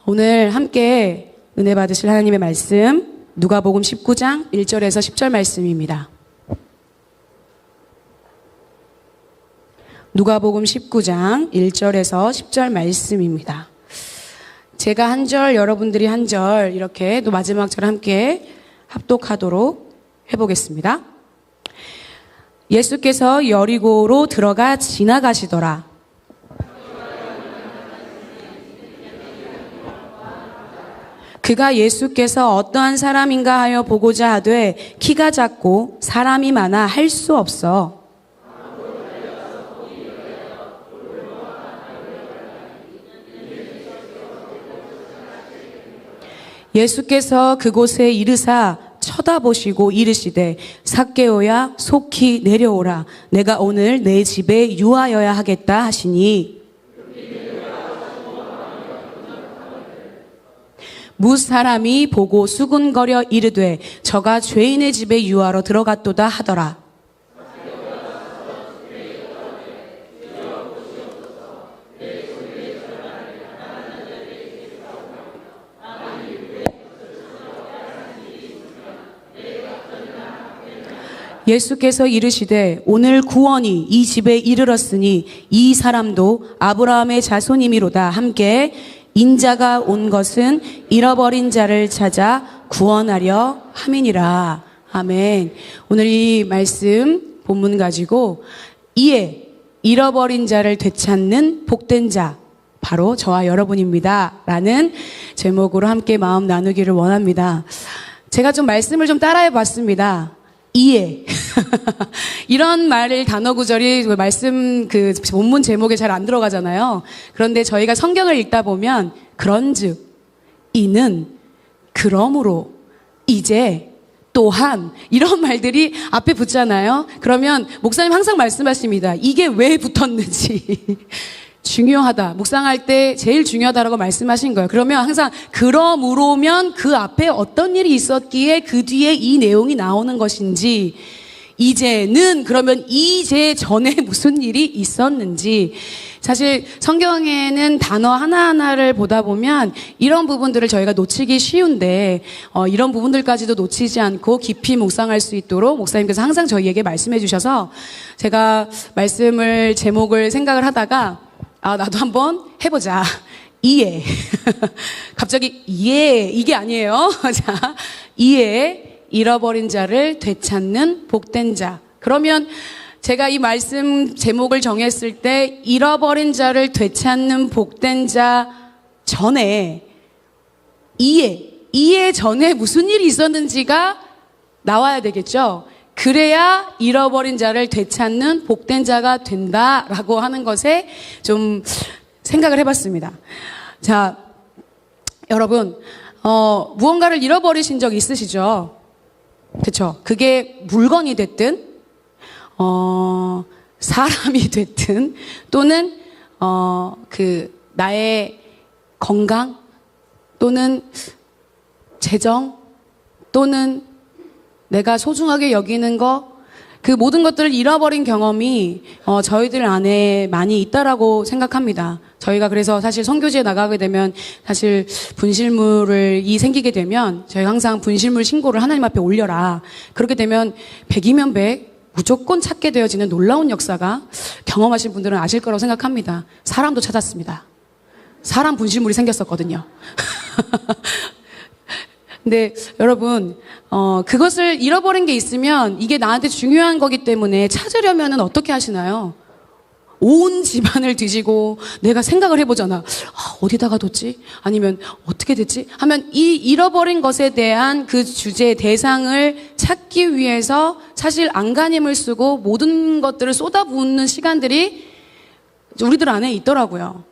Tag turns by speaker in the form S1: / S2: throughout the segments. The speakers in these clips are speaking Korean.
S1: 오늘 함께 은혜 받으실 하나님의 말씀 누가복음 19장 1절에서 10절 말씀입니다. 누가복음 19장 1절에서 10절 말씀입니다. 제가 한 절, 여러분들이 한 절 이렇게 또 마지막 절 함께 합독하도록 해보겠습니다. 예수께서 여리고로 들어가 지나가시더라. 그가 예수께서 어떠한 사람인가 하여 보고자 하되 키가 작고 사람이 많아 할 수 없어 예수께서 그곳에 이르사 쳐다보시고 이르시되 삭개오야 속히 내려오라 내가 오늘 내 집에 유하여야 하겠다 하시니 무 사람이 보고 수군거려 이르되 저가 죄인의 집에 유하러 들어갔도다 하더라. 예수께서 이르시되 오늘 구원이 이 집에 이르렀으니 이 사람도 아브라함의 자손이미로다. 함께 인자가 온 것은 잃어버린 자를 찾아 구원하려 함이니라. 아멘. 오늘 이 말씀 본문 가지고 이에 잃어버린 자를 되찾는 복된 자 바로 저와 여러분입니다 라는 제목으로 함께 마음 나누기를 원합니다. 제가 좀 말씀을 좀 따라해 봤습니다. 이해. 이런 말을 단어 구절이 말씀 그 본문 제목에 잘 안 들어가잖아요. 그런데 저희가 성경을 읽다 보면 그런즉 이는 그러므로 이제 또한 이런 말들이 앞에 붙잖아요. 그러면 목사님 항상 말씀하십니다. 이게 왜 붙었는지 중요하다. 묵상할 때 제일 중요하다라고 말씀하신 거예요. 그러면 항상 그러므로면 그 앞에 어떤 일이 있었기에 그 뒤에 이 내용이 나오는 것인지 이제는 그러면 이제 전에 무슨 일이 있었는지 사실 성경에는 단어 하나하나를 보다 보면 이런 부분들을 저희가 놓치기 쉬운데 이런 부분들까지도 놓치지 않고 깊이 묵상할 수 있도록 목사님께서 항상 저희에게 말씀해 주셔서 제가 말씀을 제목을 생각을 하다가 나도 한번 해보자. 이해. 갑자기 이게 아니에요. 자, 이해. 잃어버린 자를 되찾는 복된 자. 그러면 제가 이 말씀 제목을 정했을 때 잃어버린 자를 되찾는 복된 자 전에 이해 전에 무슨 일이 있었는지가 나와야 되겠죠. 그래야 잃어버린 자를 되찾는 복된 자가 된다라고 하는 것에 좀 생각을 해봤습니다. 자, 여러분, 무언가를 잃어버리신 적 있으시죠? 그쵸? 그게 물건이 됐든, 사람이 됐든, 또는, 나의 건강, 또는 재정, 또는 내가 소중하게 여기는 거, 그 모든 것들을 잃어버린 경험이 저희들 안에 많이 있다라고 생각합니다. 저희가 그래서 사실 선교지에 나가게 되면 사실 분실물이 생기게 되면 저희가 항상 분실물 신고를 하나님 앞에 올려라. 그렇게 되면 100이면 100 무조건 찾게 되어지는 놀라운 역사가 경험하신 분들은 아실 거라고 생각합니다. 사람도 찾았습니다. 사람 분실물이 생겼었거든요. 근데 여러분 그것을 잃어버린 게 있으면 이게 나한테 중요한 거기 때문에 찾으려면은 어떻게 하시나요? 온 집안을 뒤지고 내가 생각을 해보잖아. 어디다가 뒀지? 아니면 어떻게 됐지? 하면 이 잃어버린 것에 대한 그 주제 대상을 찾기 위해서 사실 안간힘을 쓰고 모든 것들을 쏟아붓는 시간들이 우리들 안에 있더라고요.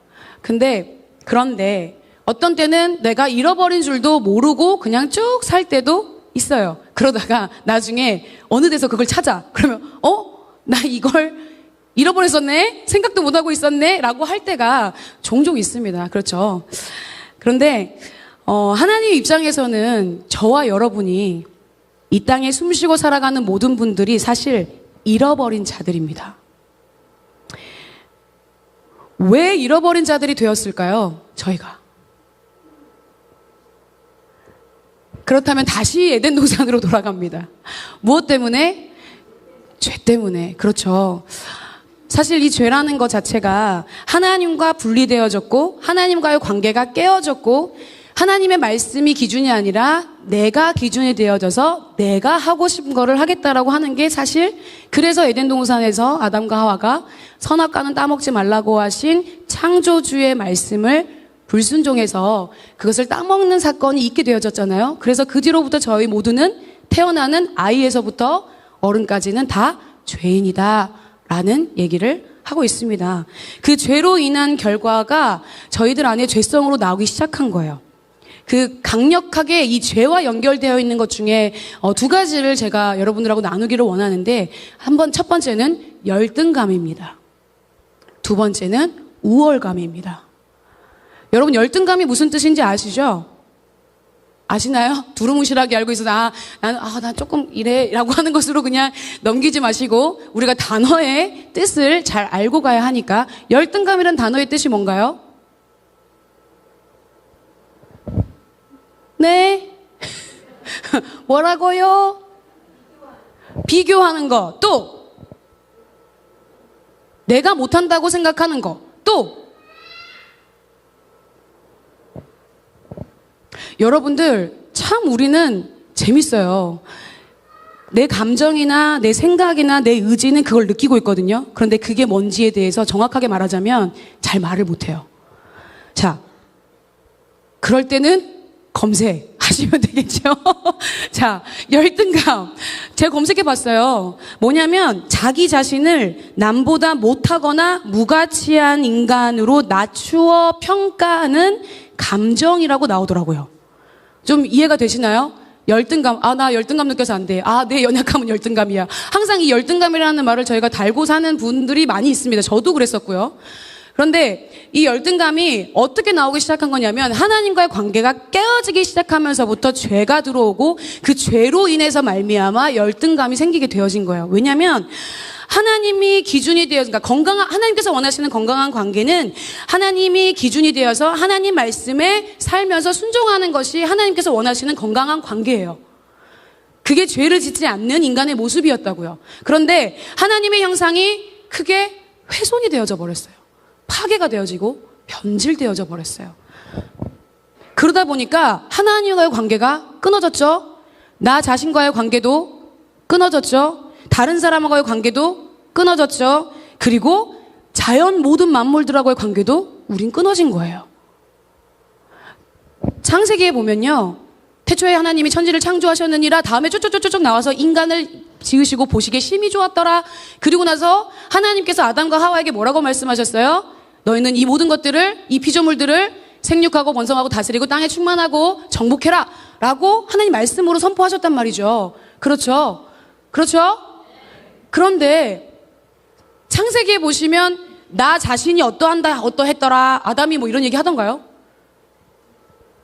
S1: 그런데 어떤 때는 내가 잃어버린 줄도 모르고 그냥 쭉 살 때도 있어요. 그러다가 나중에 어느 데서 그걸 찾아. 그러면 나 이걸 잃어버렸었네? 생각도 못하고 있었네? 라고 할 때가 종종 있습니다. 그렇죠. 그런데 하나님 입장에서는 저와 여러분이 이 땅에 숨쉬고 살아가는 모든 분들이 사실 잃어버린 자들입니다. 왜 잃어버린 자들이 되었을까요? 저희가 그렇다면 다시 에덴 동산으로 돌아갑니다. 무엇 때문에? 죄 때문에. 그렇죠. 사실 이 죄라는 것 자체가 하나님과 분리되어졌고 하나님과의 관계가 깨어졌고 하나님의 말씀이 기준이 아니라 내가 기준이 되어져서 내가 하고 싶은 거를 하겠다라고 하는 게 사실 그래서 에덴 동산에서 아담과 하와가 선악과는 따먹지 말라고 하신 창조주의 말씀을 불순종해서 그것을 따먹는 사건이 있게 되어졌잖아요. 그래서 그 뒤로부터 저희 모두는 태어나는 아이에서부터 어른까지는 다 죄인이다 라는 얘기를 하고 있습니다. 그 죄로 인한 결과가 저희들 안에 죄성으로 나오기 시작한 거예요. 그 강력하게 이 죄와 연결되어 있는 것 중에 두 가지를 제가 여러분들하고 나누기를 원하는데 첫 번째는 열등감입니다. 두 번째는 우월감입니다. 여러분 열등감이 무슨 뜻인지 아시죠? 아시나요? 두루뭉실하게 알고 있어서 난 조금 이래 라고 하는 것으로 그냥 넘기지 마시고 우리가 단어의 뜻을 잘 알고 가야 하니까 열등감이란 단어의 뜻이 뭔가요? 네? 뭐라고요? 비교하는 거. 또 내가 못한다고 생각하는 거. 또 여러분들 참 우리는 재밌어요. 내 감정이나 내 생각이나 내 의지는 그걸 느끼고 있거든요. 그런데 그게 뭔지에 대해서 정확하게 말하자면 잘 말을 못해요. 자, 그럴 때는 검색하시면 되겠죠. 자, 열등감. 제가 검색해 봤어요. 뭐냐면 자기 자신을 남보다 못하거나 무가치한 인간으로 낮추어 평가하는 감정이라고 나오더라고요. 좀 이해가 되시나요? 열등감. 나 열등감 느껴서 안 돼. 내 연약함은 열등감이야. 항상 이 열등감이라는 말을 저희가 달고 사는 분들이 많이 있습니다. 저도 그랬었고요. 그런데 이 열등감이 어떻게 나오기 시작한 거냐면 하나님과의 관계가 깨어지기 시작하면서부터 죄가 들어오고 그 죄로 인해서 말미암아 열등감이 생기게 되어진 거예요. 왜냐하면 하나님이 기준이 되어서 그러니까 하나님께서 원하시는 건강한 관계는 하나님이 기준이 되어서 하나님 말씀에 살면서 순종하는 것이 하나님께서 원하시는 건강한 관계예요. 그게 죄를 짓지 않는 인간의 모습이었다고요. 그런데 하나님의 형상이 크게 훼손이 되어져 버렸어요. 파괴가 되어지고 변질되어져 버렸어요. 그러다 보니까 하나님과의 관계가 끊어졌죠. 나 자신과의 관계도 끊어졌죠. 다른 사람과의 관계도 끊어졌죠. 그리고 자연 모든 만물들하고의 관계도 우린 끊어진 거예요. 창세기에 보면요. 태초에 하나님이 천지를 창조하셨느니라 다음에 쭉쭉쭉쭉 나와서 인간을 지으시고 보시기에 심히 좋았더라. 그리고 나서 하나님께서 아담과 하와에게 뭐라고 말씀하셨어요? 너희는 이 모든 것들을, 이 피조물들을 생육하고 번성하고 다스리고 땅에 충만하고 정복해라 라고 하나님 말씀으로 선포하셨단 말이죠. 그렇죠? 그렇죠? 그런데 창세기에 보시면 나 자신이 어떠했더라 아담이 뭐 이런 얘기 하던가요?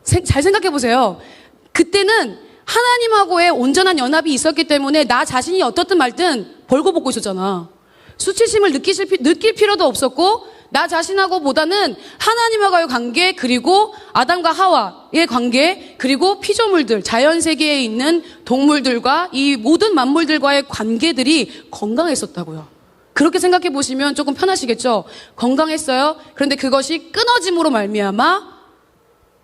S1: 잘 생각해 보세요. 그때는 하나님하고의 온전한 연합이 있었기 때문에 나 자신이 어떻든 말든 벌거벗고 있었잖아. 수치심을 느낄 필요도 없었고 나 자신하고보다는 하나님과의 관계 그리고 아담과 하와의 관계 그리고 피조물들 자연세계에 있는 동물들과 이 모든 만물들과의 관계들이 건강했었다고요. 그렇게 생각해 보시면 조금 편하시겠죠. 건강했어요. 그런데 그것이 끊어짐으로 말미암아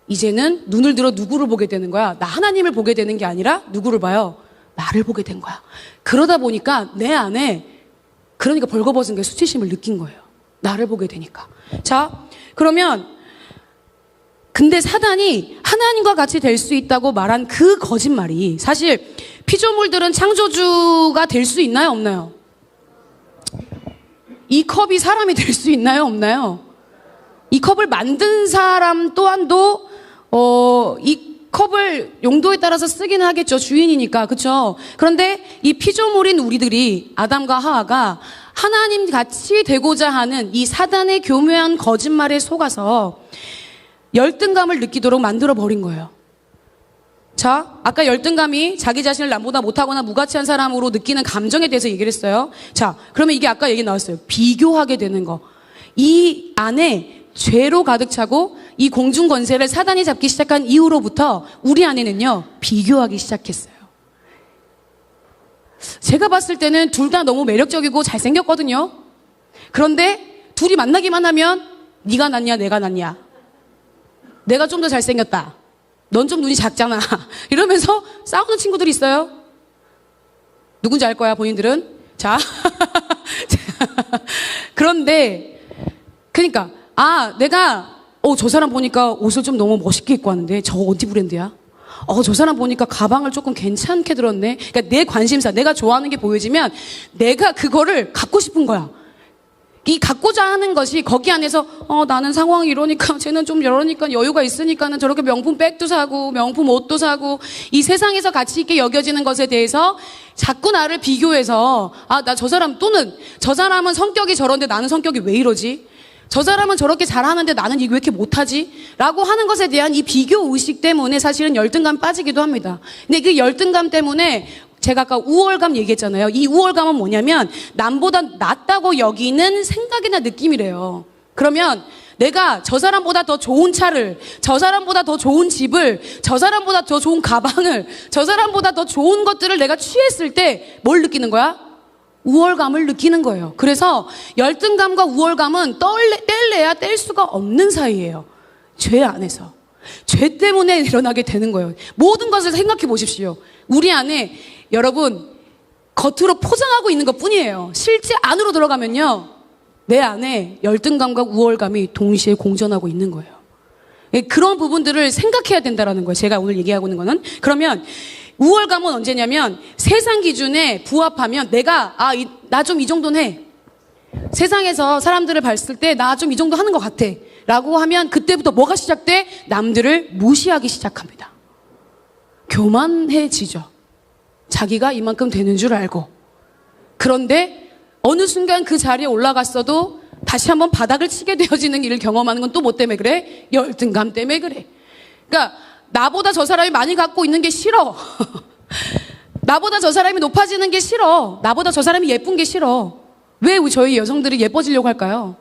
S1: 이제는 눈을 들어 누구를 보게 되는 거야? 나 하나님을 보게 되는 게 아니라 누구를 봐요? 나를 보게 된 거야. 그러다 보니까 내 안에 그러니까 벌거벗은 게 수치심을 느낀 거예요. 나를 보게 되니까. 자, 그러면 근데 사단이 하나님과 같이 될 수 있다고 말한 그 거짓말이 사실 피조물들은 창조주가 될 수 있나요? 없나요? 이 컵이 사람이 될 수 있나요? 없나요? 이 컵을 만든 사람 또한도 이 컵을 용도에 따라서 쓰기는 하겠죠. 주인이니까. 그렇죠? 그런데 이 피조물인 우리들이 아담과 하와가 하나님 같이 되고자 하는 이 사단의 교묘한 거짓말에 속아서 열등감을 느끼도록 만들어 버린 거예요. 자, 아까 열등감이 자기 자신을 남보다 못하거나 무가치한 사람으로 느끼는 감정에 대해서 얘기를 했어요. 자, 그러면 이게 아까 얘기 나왔어요. 비교하게 되는 거. 이 안에 죄로 가득 차고 이 공중 권세를 사단이 잡기 시작한 이후로부터 우리 안에는요, 비교하기 시작했어요. 제가 봤을 때는 둘 다 너무 매력적이고 잘생겼거든요. 그런데 둘이 만나기만 하면 네가 낫냐 내가 낫냐, 내가 좀 더 잘생겼다, 넌 좀 눈이 작잖아 이러면서 싸우는 친구들이 있어요. 누군지 알 거야 본인들은. 자 그런데 그러니까 내가 저 사람 보니까 옷을 좀 너무 멋있게 입고 왔는데 저 어디 브랜드야? 저 사람 보니까 가방을 조금 괜찮게 들었네. 그러니까 내 관심사, 내가 좋아하는 게 보여지면 내가 그거를 갖고 싶은 거야. 이 갖고자 하는 것이 거기 안에서 나는 상황이 이러니까 쟤는 좀 이러니까 여유가 있으니까는 저렇게 명품 백도 사고 명품 옷도 사고, 이 세상에서 가치 있게 여겨지는 것에 대해서 자꾸 나를 비교해서 나 저 사람, 또는 저 사람은 성격이 저런데 나는 성격이 왜 이러지? 저 사람은 저렇게 잘하는데 나는 이게 왜 이렇게 못하지? 라고 하는 것에 대한 이 비교 의식 때문에 사실은 열등감 빠지기도 합니다. 근데 그 열등감 때문에 제가 아까 우월감 얘기했잖아요. 이 우월감은 뭐냐면 남보다 낫다고 여기는 생각이나 느낌이래요. 그러면 내가 저 사람보다 더 좋은 차를, 저 사람보다 더 좋은 집을, 저 사람보다 더 좋은 가방을, 저 사람보다 더 좋은 것들을 내가 취했을 때 뭘 느끼는 거야? 우월감을 느끼는 거예요. 그래서 열등감과 우월감은 뗄래야 뗄 수가 없는 사이예요. 죄 안에서. 죄 때문에 일어나게 되는 거예요. 모든 것을 생각해 보십시오. 우리 안에 여러분 겉으로 포장하고 있는 것 뿐이에요. 실제 안으로 들어가면요, 내 안에 열등감과 우월감이 동시에 공존하고 있는 거예요. 그런 부분들을 생각해야 된다는 거예요. 제가 오늘 얘기하고 있는 거는. 그러면 우월감은 언제냐면 세상 기준에 부합하면 내가 나 좀 이 정도는 해. 세상에서 사람들을 봤을 때 나 좀 이 정도 하는 것 같아 라고 하면 그때부터 뭐가 시작돼? 남들을 무시하기 시작합니다. 교만해지죠. 자기가 이만큼 되는 줄 알고. 그런데 어느 순간 그 자리에 올라갔어도 다시 한번 바닥을 치게 되어지는 일을 경험하는 건 또 뭐 때문에 그래? 열등감 때문에 그래. 그러니까 나보다 저 사람이 많이 갖고 있는 게 싫어. 나보다 저 사람이 높아지는 게 싫어. 나보다 저 사람이 예쁜 게 싫어. 왜 저희 여성들이 예뻐지려고 할까요?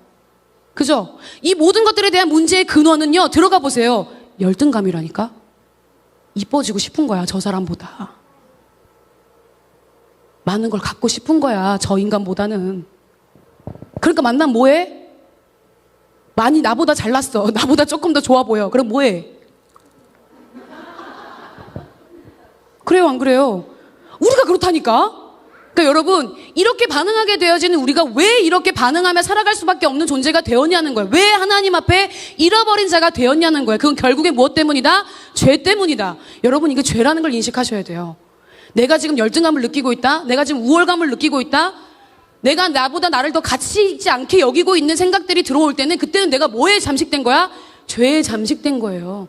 S1: 그죠? 이 모든 것들에 대한 문제의 근원은요, 들어가 보세요. 열등감이라니까. 이뻐지고 싶은 거야, 저 사람보다. 많은 걸 갖고 싶은 거야, 저 인간보다는. 그러니까 만나면 뭐해? 많이 나보다 잘났어. 나보다 조금 더 좋아 보여. 그럼 뭐해? 그래요, 안 그래요? 우리가 그렇다니까? 그러니까 여러분, 이렇게 반응하게 되어지는 우리가 왜 이렇게 반응하며 살아갈 수밖에 없는 존재가 되었냐는 거예요. 왜 하나님 앞에 잃어버린 자가 되었냐는 거예요. 그건 결국에 무엇 때문이다? 죄 때문이다. 여러분, 이게 죄라는 걸 인식하셔야 돼요. 내가 지금 열등감을 느끼고 있다? 내가 지금 우월감을 느끼고 있다? 내가 나보다 나를 더 가치 있지 않게 여기고 있는 생각들이 들어올 때는 그때는 내가 뭐에 잠식된 거야? 죄에 잠식된 거예요.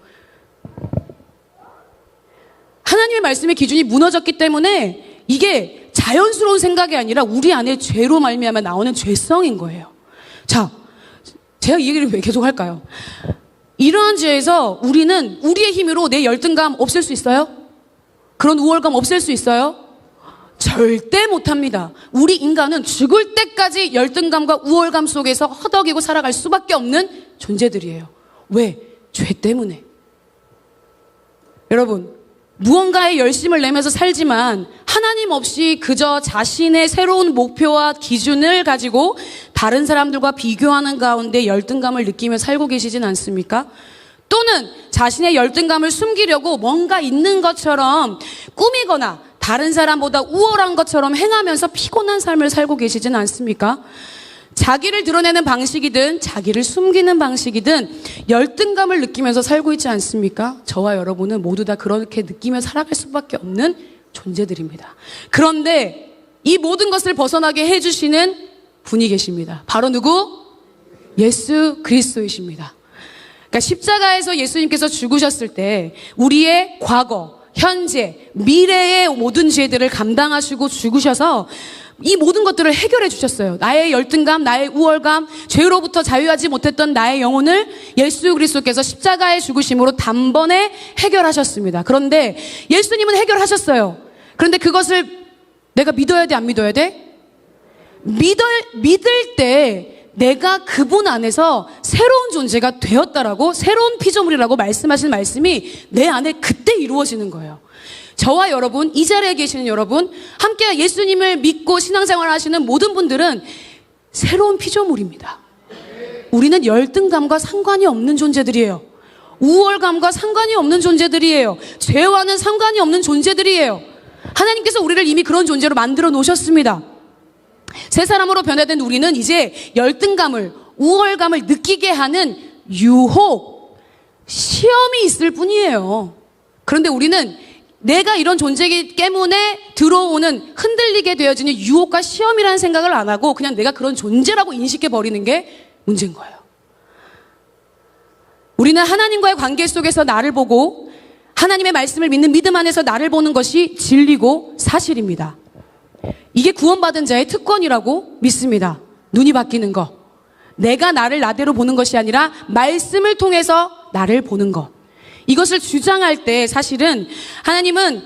S1: 하나님의 말씀의 기준이 무너졌기 때문에 이게 자연스러운 생각이 아니라 우리 안에 죄로 말미암아 나오는 죄성인 거예요. 자, 제가 이 얘기를 왜 계속 할까요? 이러한 죄에서 우리는 우리의 힘으로 내 열등감 없앨 수 있어요? 그런 우월감 없앨 수 있어요? 절대 못합니다. 우리 인간은 죽을 때까지 열등감과 우월감 속에서 허덕이고 살아갈 수밖에 없는 존재들이에요. 왜? 죄 때문에. 여러분, 무언가에 열심을 내면서 살지만 하나님 없이 그저 자신의 새로운 목표와 기준을 가지고 다른 사람들과 비교하는 가운데 열등감을 느끼며 살고 계시진 않습니까? 또는 자신의 열등감을 숨기려고 뭔가 있는 것처럼 꾸미거나 다른 사람보다 우월한 것처럼 행하면서 피곤한 삶을 살고 계시진 않습니까? 자기를 드러내는 방식이든 자기를 숨기는 방식이든 열등감을 느끼면서 살고 있지 않습니까? 저와 여러분은 모두 다 그렇게 느끼며 살아갈 수밖에 없는 존재들입니다. 그런데 이 모든 것을 벗어나게 해주시는 분이 계십니다. 바로 누구? 예수 그리스도이십니다. 그러니까 십자가에서 예수님께서 죽으셨을 때 우리의 과거, 현재, 미래의 모든 죄들을 감당하시고 죽으셔서 이 모든 것들을 해결해 주셨어요. 나의 열등감, 나의 우월감, 죄로부터 자유하지 못했던 나의 영혼을 예수 그리스도께서 십자가의 죽으심으로 단번에 해결하셨습니다. 그런데 예수님은 해결하셨어요. 그런데 그것을 내가 믿어야 돼, 안 믿어야 돼? 믿을 때 내가 그분 안에서 새로운 존재가 되었다라고, 새로운 피조물이라고 말씀하신 말씀이 내 안에 그때 이루어지는 거예요. 저와 여러분, 이 자리에 계시는 여러분, 함께 예수님을 믿고 신앙생활 하시는 모든 분들은 새로운 피조물입니다. 우리는 열등감과 상관이 없는 존재들이에요. 우월감과 상관이 없는 존재들이에요. 죄와는 상관이 없는 존재들이에요. 하나님께서 우리를 이미 그런 존재로 만들어 놓으셨습니다. 새 사람으로 변화된 우리는 이제 열등감을, 우월감을 느끼게 하는 유혹, 시험이 있을 뿐이에요. 그런데 우리는 내가 이런 존재이기 때문에 들어오는, 흔들리게 되어지는 유혹과 시험이라는 생각을 안 하고 그냥 내가 그런 존재라고 인식해 버리는 게 문제인 거예요. 우리는 하나님과의 관계 속에서 나를 보고 하나님의 말씀을 믿는 믿음 안에서 나를 보는 것이 진리고 사실입니다. 이게 구원받은 자의 특권이라고 믿습니다. 눈이 바뀌는 거. 내가 나를 나대로 보는 것이 아니라 말씀을 통해서 나를 보는 것. 이것을 주장할 때 사실은 하나님은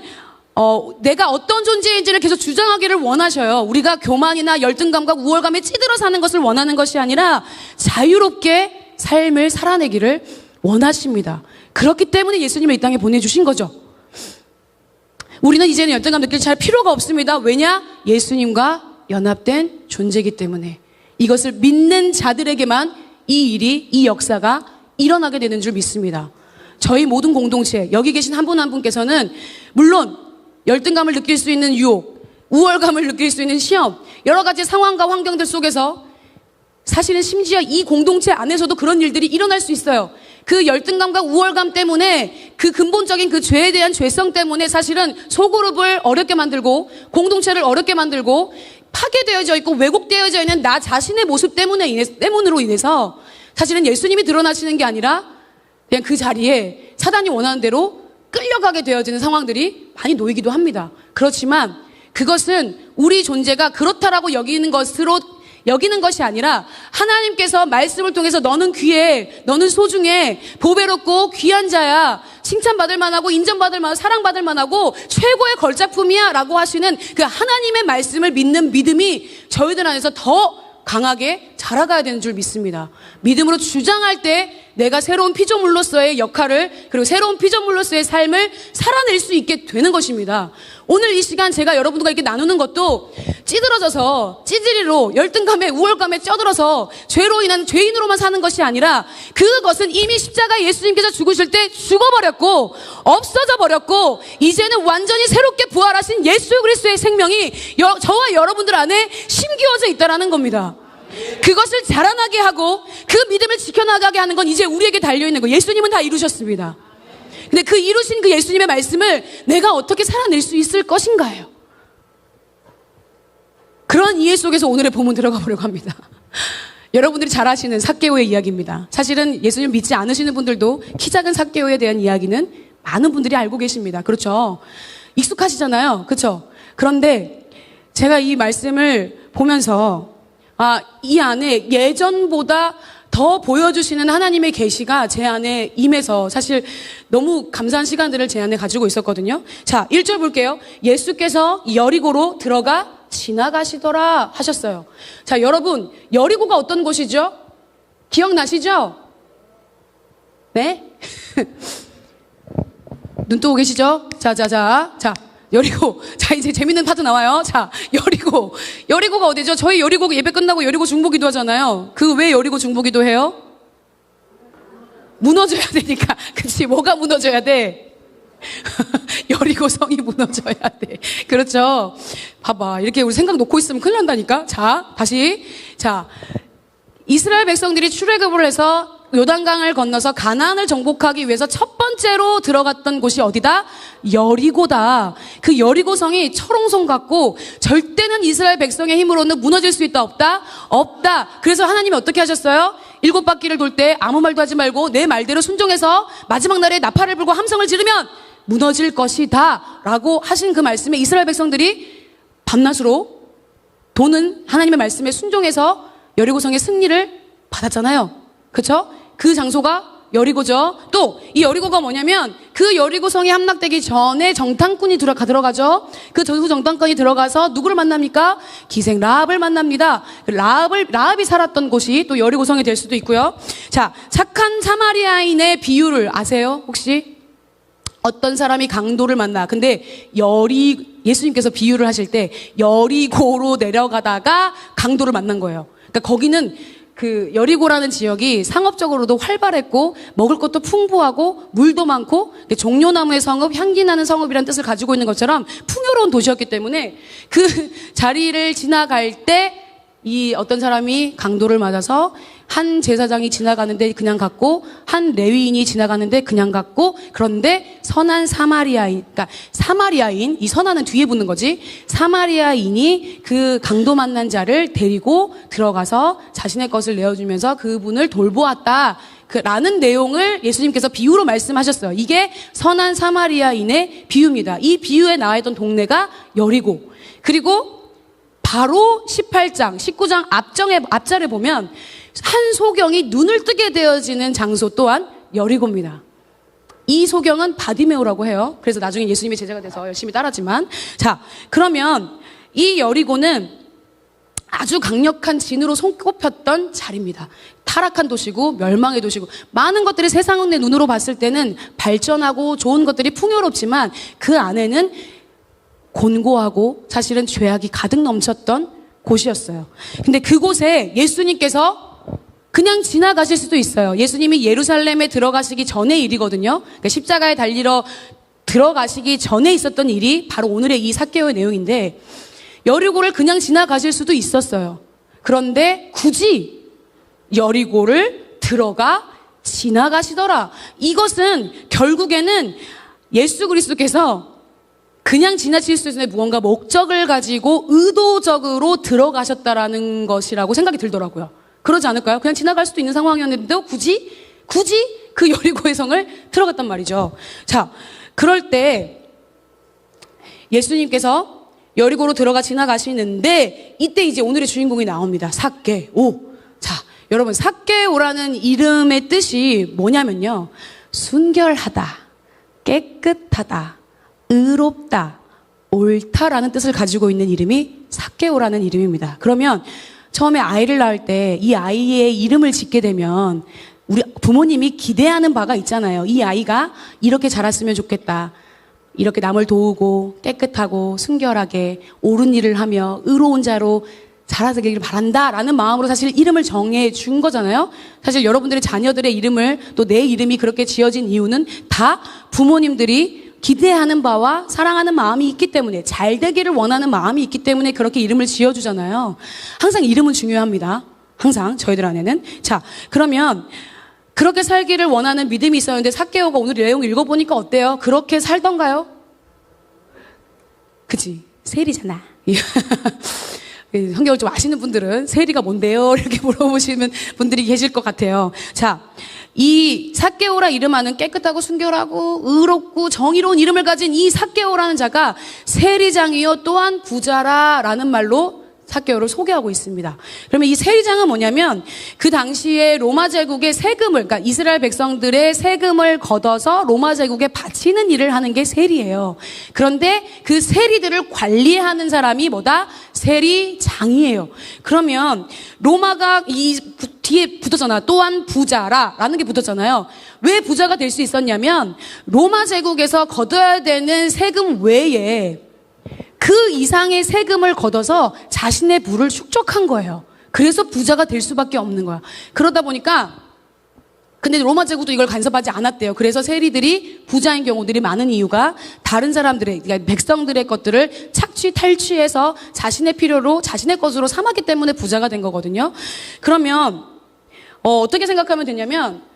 S1: 내가 어떤 존재인지를 계속 주장하기를 원하셔요. 우리가 교만이나 열등감과 우월감에 찌들어 사는 것을 원하는 것이 아니라 자유롭게 삶을 살아내기를 원하십니다. 그렇기 때문에 예수님을 이 땅에 보내주신 거죠. 우리는 이제는 열등감 느낄 잘 필요가 없습니다. 왜냐? 예수님과 연합된 존재이기 때문에. 이것을 믿는 자들에게만 이 일이, 이 역사가 일어나게 되는 줄 믿습니다. 저희 모든 공동체, 여기 계신 한 분 한 분께서는 물론 열등감을 느낄 수 있는 유혹, 우월감을 느낄 수 있는 시험, 여러 가지 상황과 환경들 속에서 사실은 심지어 이 공동체 안에서도 그런 일들이 일어날 수 있어요. 그 열등감과 우월감 때문에, 그 근본적인 그 죄에 대한 죄성 때문에 사실은 소그룹을 어렵게 만들고 공동체를 어렵게 만들고 파괴되어져 있고 왜곡되어져 있는 나 자신의 모습 때문으로 인해서 사실은 예수님이 드러나시는 게 아니라 그냥 그 자리에 사단이 원하는 대로 끌려가게 되어지는 상황들이 많이 놓이기도 합니다. 그렇지만 그것은 우리 존재가 그렇다라고 여기는 것이 아니라 하나님께서 말씀을 통해서 너는 귀해, 너는 소중해, 보배롭고 귀한 자야, 칭찬받을 만하고 인정받을 만하고 사랑받을 만하고 최고의 걸작품이야 라고 하시는 그 하나님의 말씀을 믿는 믿음이 저희들 안에서 더 강하게 자라가야 되는 줄 믿습니다. 믿음으로 주장할 때 내가 새로운 피조물로서의 역할을, 그리고 새로운 피조물로서의 삶을 살아낼 수 있게 되는 것입니다. 오늘 이 시간 제가 여러분들과 이렇게 나누는 것도 찌들어져서 찌질이로 열등감에 우월감에 쪄들어서 죄로 인한 죄인으로만 사는 것이 아니라 그것은 이미 십자가에 예수님께서 죽으실 때 죽어버렸고 없어져 버렸고 이제는 완전히 새롭게 부활하신 예수 그리스도의 생명이 저와 여러분들 안에 심기어져 있다라는 겁니다. 그것을 자라나게 하고 그 믿음을 지켜나가게 하는 건 이제 우리에게 달려있는 거예요. 예수님은 다 이루셨습니다. 근데 그 이루신 그 예수님의 말씀을 내가 어떻게 살아낼 수 있을 것인가요? 그런 이해 속에서 오늘의 본문 들어가 보려고 합니다. 여러분들이 잘 아시는 삭개오의 이야기입니다. 사실은 예수님 믿지 않으시는 분들도 키 작은 삭개오에 대한 이야기는 많은 분들이 알고 계십니다. 그렇죠? 익숙하시잖아요. 그렇죠? 그런데 제가 이 말씀을 보면서 이 안에 예전보다 더 보여주시는 하나님의 계시가 제 안에 임해서 사실 너무 감사한 시간들을 제 안에 가지고 있었거든요. 자, 1절 볼게요. 예수께서 여리고로 들어가 지나가시더라 하셨어요. 자, 여러분, 여리고가 어떤 곳이죠? 기억나시죠? 네? 눈 뜨고 계시죠? 자, 여리고. 자, 이제 재밌는 파트 나와요. 자, 여리고가 어디죠? 저희 여리고 예배 끝나고 여리고 중보기도 하잖아요. 그 왜 여리고 중보기도 해요? 무너져야 되니까. 그치? 뭐가 무너져야 돼? 여리고 성이 무너져야 돼. 그렇죠? 봐봐. 이렇게 우리 생각 놓고 있으면 큰일 난다니까? 자, 다시. 자, 이스라엘 백성들이 출애굽을 해서 요단강을 건너서 가나안을 정복하기 위해서 첫 번째로 들어갔던 곳이 어디다? 여리고다. 그 여리고성이 철옹성 같고 절대는 이스라엘 백성의 힘으로는 무너질 수 있다 없다? 없다. 그래서 하나님이 어떻게 하셨어요? 7바퀴를 돌 때 아무 말도 하지 말고 내 말대로 순종해서 마지막 날에 나팔을 불고 함성을 지르면 무너질 것이다 라고 하신 그 말씀에 이스라엘 백성들이 밤낮으로 도는 하나님의 말씀에 순종해서 여리고성의 승리를 받았잖아요. 그렇죠? 그 장소가 여리고죠. 또 이 여리고가 뭐냐면 그 여리고성이 함락되기 전에 정탐꾼이 들어가죠. 그 정탐꾼이 들어가서 누구를 만납니까? 기생 라합을 만납니다. 라합이 살았던 곳이 또 여리고성이 될 수도 있고요. 자, 착한 사마리아인의 비유를 아세요? 혹시? 어떤 사람이 강도를 만나. 근데 예수님께서 비유를 하실 때 여리고로 내려가다가 강도를 만난 거예요. 그러니까 거기는 그 여리고라는 지역이 상업적으로도 활발했고 먹을 것도 풍부하고 물도 많고 종려나무의 성읍, 향기 나는 성읍이라는 뜻을 가지고 있는 것처럼 풍요로운 도시였기 때문에 그 자리를 지나갈 때 이 어떤 사람이 강도를 맞아서 한 제사장이 지나가는데 그냥 갔고 한 레위인이 지나가는데 그냥 갔고 그런데 선한 사마리아인, 그러니까 사마리아인, 이 선한은 뒤에 붙는 거지. 사마리아인이 그 강도 만난 자를 데리고 들어가서 자신의 것을 내어주면서 그분을 돌보았다. 라는 내용을 예수님께서 비유로 말씀하셨어요. 이게 선한 사마리아인의 비유입니다. 이 비유에 나와 있던 동네가 여리고. 그리고 바로 18장, 19장 앞절에 보면 한 소경이 눈을 뜨게 되어지는 장소 또한 여리고입니다. 이 소경은 바디메오라고 해요. 그래서 나중에 예수님의 제자가 돼서 열심히 따랐지만, 자, 그러면 이 여리고는 아주 강력한 진으로 손꼽혔던 자리입니다. 타락한 도시고 멸망의 도시고 많은 것들이 세상의 눈으로 봤을 때는 발전하고 좋은 것들이 풍요롭지만 그 안에는 곤고하고 사실은 죄악이 가득 넘쳤던 곳이었어요. 근데 그곳에 예수님께서 그냥 지나가실 수도 있어요. 예수님이 예루살렘에 들어가시기 전의 일이거든요. 그러니까 십자가에 달리러 들어가시기 전에 있었던 일이 바로 오늘의 이 삭개오의 내용인데 여리고를 그냥 지나가실 수도 있었어요. 그런데 굳이 여리고를 들어가 지나가시더라. 이것은 결국에는 예수 그리스도께서 그냥 지나칠 수 있는 무언가 목적을 가지고 의도적으로 들어가셨다라는 것이라고 생각이 들더라고요. 그러지 않을까요? 그냥 지나갈 수도 있는 상황이었는데도 굳이 그 여리고의 성을 들어갔단 말이죠. 자, 그럴 때 예수님께서 여리고로 들어가 지나가시는데 이때 이제 오늘의 주인공이 나옵니다. 삭개오. 자, 여러분 삭개오라는 이름의 뜻이 뭐냐면요. 순결하다, 깨끗하다, 의롭다, 옳다라는 뜻을 가지고 있는 이름이 삭개오라는 이름입니다. 그러면 처음에 아이를 낳을 때 이 아이의 이름을 짓게 되면 우리 부모님이 기대하는 바가 있잖아요. 이 아이가 이렇게 자랐으면 좋겠다. 이렇게 남을 도우고 깨끗하고 순결하게 옳은 일을 하며 의로운 자로 자라기를 바란다라는 마음으로 사실 이름을 정해 준 거잖아요. 사실 여러분들의 자녀들의 이름을 또 내 이름이 그렇게 지어진 이유는 다 부모님들이 기대하는 바와 사랑하는 마음이 있기 때문에 잘 되기를 원하는 마음이 있기 때문에 그렇게 이름을 지어주잖아요. 항상 이름은 중요합니다. 항상 저희들 안에는. 자, 그러면 그렇게 살기를 원하는 믿음이 있었는데 삭개오가 오늘 내용 읽어보니까 어때요? 그렇게 살던가요? 그치? 세리잖아. 성경을 좀 아시는 분들은 세리가 뭔데요? 이렇게 물어보시는 분들이 계실 것 같아요. 자, 이 삭개오라 이름하는 깨끗하고 순결하고 의롭고 정의로운 이름을 가진 이 삭개오라는 자가 세리장이요 또한 부자라라는 말로 삭개오를 소개하고 있습니다. 그러면 이 세리장은 뭐냐면 그 당시에 로마 제국의 세금을, 그러니까 이스라엘 백성들의 세금을 걷어서 로마 제국에 바치는 일을 하는 게 세리예요. 그런데 그 세리들을 관리하는 사람이 뭐다? 세리장이에요. 그러면 로마가 이 뒤에 붙었잖아. 또한 부자라라는 게 붙었잖아요. 왜 부자가 될 수 있었냐면 로마 제국에서 걷어야 되는 세금 외에 그 이상의 세금을 걷어서 자신의 부를 축적한 거예요. 그래서 부자가 될 수밖에 없는 거야. 그러다 보니까 근데 로마 제국도 이걸 간섭하지 않았대요. 그래서 세리들이 부자인 경우들이 많은 이유가 다른 사람들의, 그러니까 백성들의 것들을 착취, 탈취해서 자신의 필요로 자신의 것으로 삼았기 때문에 부자가 된 거거든요. 그러면 어떻게 생각하면 되냐면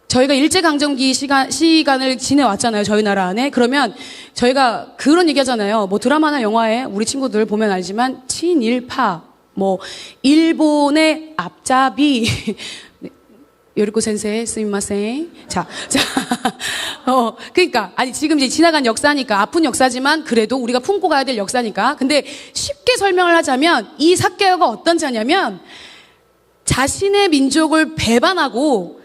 S1: 저희가 일제강점기 시간을 지내왔잖아요. 저희 나라 안에. 그러면 저희가 그런 얘기 하잖아요. 뭐 드라마나 영화에 우리 친구들 보면 알지만 친일파, 뭐 일본의 앞잡이 요리코 센세 스미마셍. 자, 그러니까 아니 지금 이제 지나간 역사니까 아픈 역사지만 그래도 우리가 품고 가야 될 역사니까. 근데 쉽게 설명을 하자면 이 삭개오가 어떤 자냐면 자신의 민족을 배반하고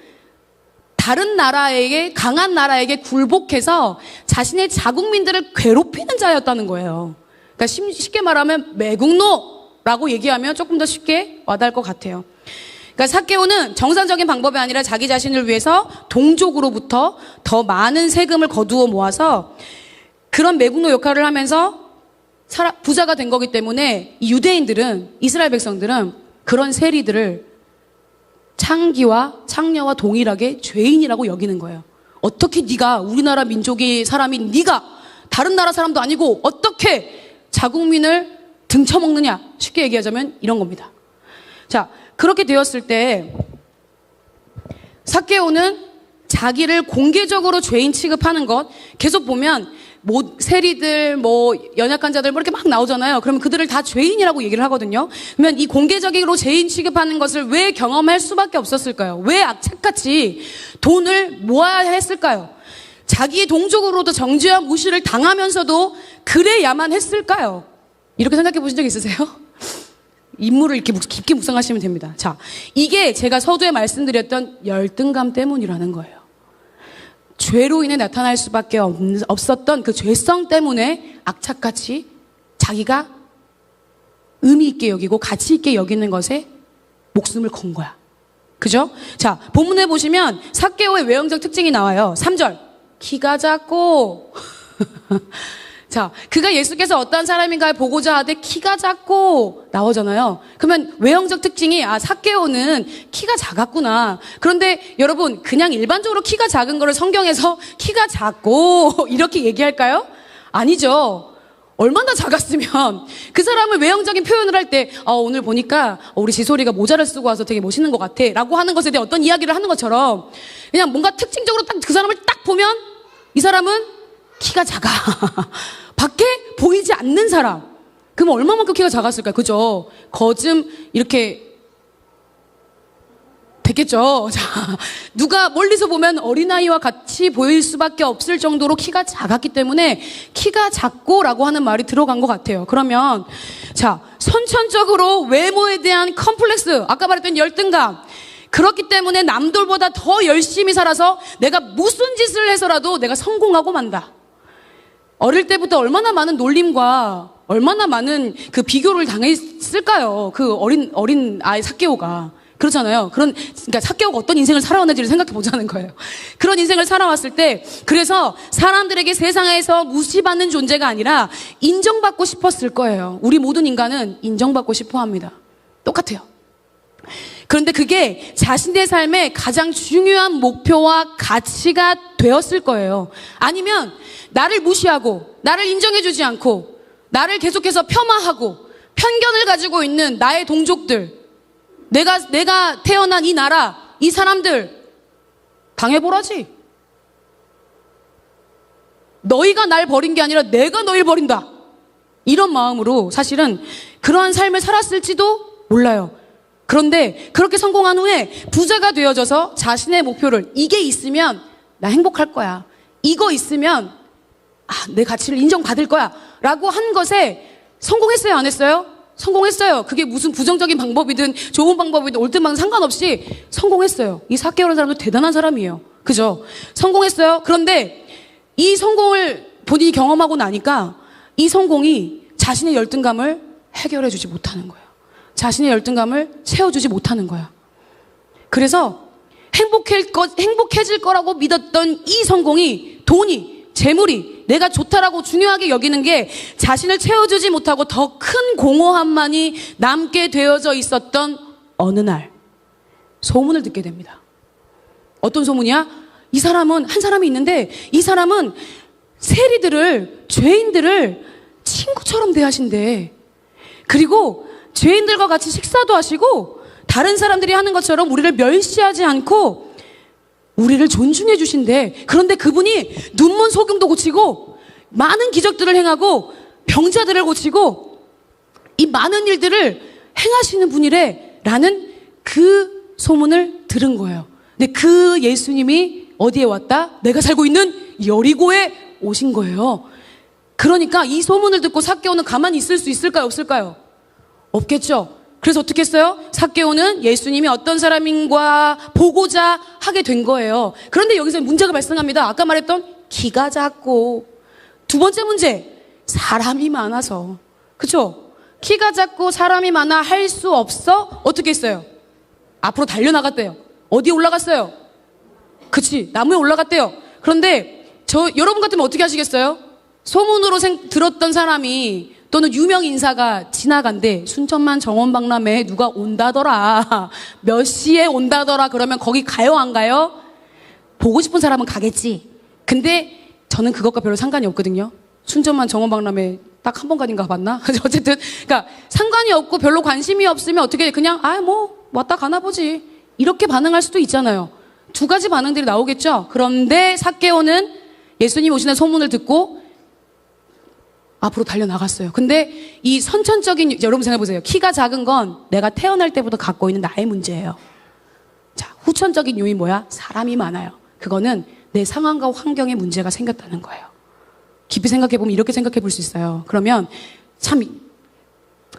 S1: 다른 나라에게, 강한 나라에게 굴복해서 자신의 자국민들을 괴롭히는 자였다는 거예요. 그러니까 쉽게 말하면 매국노라고 얘기하면 조금 더 쉽게 와닿을 것 같아요. 그러니까 삭개오는 정상적인 방법이 아니라 자기 자신을 위해서 동족으로부터 더 많은 세금을 거두어 모아서 그런 매국노 역할을 하면서 부자가 된 거기 때문에 이 유대인들은, 이스라엘 백성들은 그런 세리들을 창녀와 동일하게 죄인이라고 여기는 거예요. 어떻게 네가, 우리나라 민족의 사람인 네가 다른 나라 사람도 아니고 어떻게 자국민을 등쳐먹느냐, 쉽게 얘기하자면 이런 겁니다. 자, 그렇게 되었을 때 삭개오는 자기를 공개적으로 죄인 취급하는 것, 계속 보면 세리들, 연약한 자들 이렇게 막 나오잖아요. 그러면 그들을 다 죄인이라고 얘기를 하거든요. 그러면 이 공개적으로 죄인 취급하는 것을 왜 경험할 수밖에 없었을까요? 왜 악착같이 돈을 모아야 했을까요? 자기의 동족으로도 정죄와 무시를 당하면서도 그래야만 했을까요? 이렇게 생각해 보신 적 있으세요? 인물을 이렇게 깊게 묵상하시면 됩니다. 자, 이게 제가 서두에 말씀드렸던 열등감 때문이라는 거예요. 죄로 인해 나타날 수밖에 없었던 그 죄성 때문에 악착같이 자기가 의미 있게 여기고 가치 있게 여기는 것에 목숨을 건 거야. 그죠? 자, 본문에 보시면 삭개오의 외형적 특징이 나와요. 3절. 키가 작고 자, 그가 예수께서 어떤 사람인가를 보고자 하되 키가 작고 나오잖아요. 그러면 외형적 특징이 삭개오는 키가 작았구나. 그런데 여러분, 그냥 일반적으로 키가 작은 거를 성경에서 키가 작고 이렇게 얘기할까요? 아니죠. 얼마나 작았으면 그 사람을 외형적인 표현을 할 때 오늘 보니까 우리 지소리가 모자를 쓰고 와서 되게 멋있는 것 같아 라고 하는 것에 대해 어떤 이야기를 하는 것처럼 그냥 뭔가 특징적으로 딱 그 사람을 딱 보면 이 사람은 키가 작아. 밖에 보이지 않는 사람. 그럼 얼마만큼 키가 작았을까요? 그죠? 거즘 이렇게 됐겠죠. 자, 누가 멀리서 보면 어린아이와 같이 보일 수밖에 없을 정도로 키가 작았기 때문에 키가 작고라고 하는 말이 들어간 것 같아요. 그러면 자, 선천적으로 외모에 대한 컴플렉스, 아까 말했던 열등감, 그렇기 때문에 남들보다 더 열심히 살아서 내가 무슨 짓을 해서라도 내가 성공하고 만다. 어릴 때부터 얼마나 많은 놀림과 얼마나 많은 그 비교를 당했을까요? 그 어린 아이 삭개오가. 그렇잖아요. 그러니까 삭개오가 어떤 인생을 살아왔는지를 생각해 보자는 거예요. 그런 인생을 살아왔을 때, 그래서 사람들에게 세상에서 무시받는 존재가 아니라 인정받고 싶었을 거예요. 우리 모든 인간은 인정받고 싶어 합니다. 똑같아요. 그런데 그게 자신의 삶의 가장 중요한 목표와 가치가 되었을 거예요. 아니면 나를 무시하고 나를 인정해주지 않고 나를 계속해서 폄하하고 편견을 가지고 있는 나의 동족들, 내가 태어난 이 나라, 이 사람들 당해보라지. 너희가 날 버린 게 아니라 내가 너희를 버린다. 이런 마음으로 사실은 그러한 삶을 살았을지도 몰라요. 그런데 그렇게 성공한 후에 부자가 되어져서 자신의 목표를, 이게 있으면 나 행복할 거야, 이거 있으면 내 가치를 인정받을 거야 라고 한 것에 성공했어요, 안 했어요? 성공했어요. 그게 무슨 부정적인 방법이든 좋은 방법이든 옳든 방은 상관없이 성공했어요. 이 삭개오라는 사람도 대단한 사람이에요. 그죠? 성공했어요. 그런데 이 성공을 본인이 경험하고 나니까 이 성공이 자신의 열등감을 해결해 주지 못하는 거예요. 자신의 열등감을 채워주지 못하는 거야. 그래서 행복해질 거라고 믿었던 이 성공이, 돈이, 재물이 내가 좋다라고 중요하게 여기는 게 자신을 채워주지 못하고 더 큰 공허함만이 남게 되어져 있었던 어느 날 소문을 듣게 됩니다. 어떤 소문이야? 이 사람은, 한 사람이 있는데 이 사람은 세리들을, 죄인들을 친구처럼 대하신대. 그리고 죄인들과 같이 식사도 하시고 다른 사람들이 하는 것처럼 우리를 멸시하지 않고 우리를 존중해 주신대. 그런데 그분이 눈먼 소경도 고치고 많은 기적들을 행하고 병자들을 고치고 이 많은 일들을 행하시는 분이래 라는 그 소문을 들은 거예요. 근데 그 예수님이 어디에 왔다? 내가 살고 있는 여리고에 오신 거예요. 그러니까 이 소문을 듣고 삭개오는 가만히 있을 수 있을까요? 없을까요? 없겠죠. 그래서 어떻게 했어요? 삭개오는 예수님이 어떤 사람인가 보고자 하게 된 거예요. 그런데 여기서 문제가 발생합니다. 아까 말했던 키가 작고, 두 번째 문제, 사람이 많아서. 그쵸? 키가 작고 사람이 많아 할 수 없어. 어떻게 했어요? 앞으로 달려나갔대요. 어디에 올라갔어요? 그치, 나무에 올라갔대요. 그런데 여러분 같으면 어떻게 하시겠어요? 소문으로 들었던 사람이 또는 유명 인사가 지나간대. 순천만 정원박람회에 누가 온다더라. 몇 시에 온다더라. 그러면 거기 가요, 안 가요? 보고 싶은 사람은 가겠지. 근데 저는 그것과 별로 상관이 없거든요. 순천만 정원박람회 딱 한 번 가닌가 봤나? 어쨌든, 그러니까 상관이 없고 별로 관심이 없으면 어떻게 그냥 왔다 가나 보지. 이렇게 반응할 수도 있잖아요. 두 가지 반응들이 나오겠죠. 그런데 삭개오는 예수님 오시는 소문을 듣고 앞으로 달려나갔어요. 근데 이 선천적인, 여러분 생각해보세요. 키가 작은 건 내가 태어날 때부터 갖고 있는 나의 문제예요. 자, 후천적인 요인 뭐야? 사람이 많아요. 그거는 내 상황과 환경에 문제가 생겼다는 거예요. 깊이 생각해보면 이렇게 생각해볼 수 있어요. 그러면 참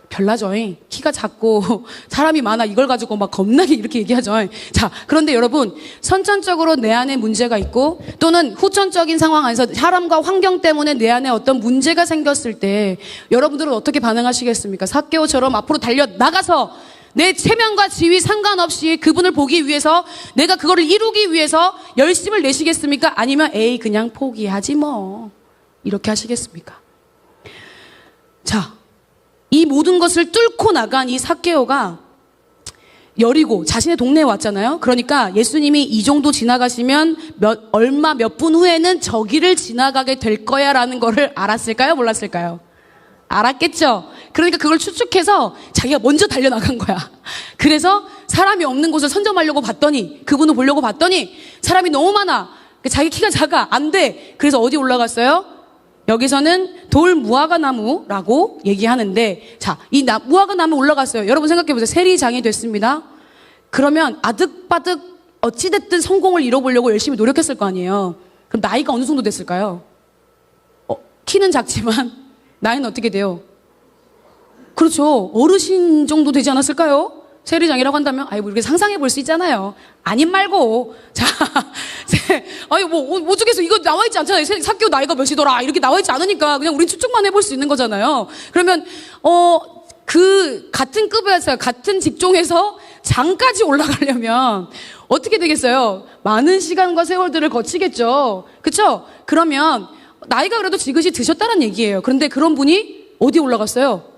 S1: 별나죠. 키가 작고 사람이 많아 이걸 가지고 막 겁나게 이렇게 얘기하죠. 자, 그런데 여러분, 선천적으로 내 안에 문제가 있고 또는 후천적인 상황 안에서 사람과 환경 때문에 내 안에 어떤 문제가 생겼을 때 여러분들은 어떻게 반응하시겠습니까? 삭개오처럼 앞으로 달려나가서 내 체면과 지위 상관없이 그분을 보기 위해서, 내가 그거를 이루기 위해서 열심을 내시겠습니까? 아니면 에이 그냥 포기하지 뭐 이렇게 하시겠습니까? 자, 이 모든 것을 뚫고 나간 이 삭개오가 여리고 자신의 동네에 왔잖아요. 그러니까 예수님이 이 정도 지나가시면 얼마 몇 분 후에는 저기를 지나가게 될 거야 라는 거를 알았을까요? 몰랐을까요? 알았겠죠. 그러니까 그걸 추측해서 자기가 먼저 달려나간 거야. 그래서 사람이 없는 곳을 선점하려고 봤더니, 그분을 보려고 봤더니 사람이 너무 많아. 자기 키가 작아. 안 돼. 그래서 어디 올라갔어요? 여기서는 돌 무화과 나무라고 얘기하는데, 자, 이 무화과 나무 올라갔어요. 여러분 생각해보세요. 세리장이 됐습니다. 그러면 아득바득 어찌됐든 성공을 이뤄보려고 열심히 노력했을 거 아니에요. 그럼 나이가 어느 정도 됐을까요? 키는 작지만 나이는 어떻게 돼요? 그렇죠. 어르신 정도 되지 않았을까요? 세리장이라고 한다면, 뭐 이렇게 상상해 볼 수 있잖아요. 아님 말고. 자, 어쩌겠어. 이거 나와 있지 않잖아요. 삭개오 나이가 몇이더라. 이렇게 나와 있지 않으니까 그냥 우린 추측만 해볼 수 있는 거잖아요. 그러면, 같은 급에서, 같은 직종에서 장까지 올라가려면 어떻게 되겠어요? 많은 시간과 세월들을 거치겠죠. 그쵸? 그러면 나이가 그래도 지긋이 드셨다는 얘기예요. 그런데 그런 분이 어디 올라갔어요?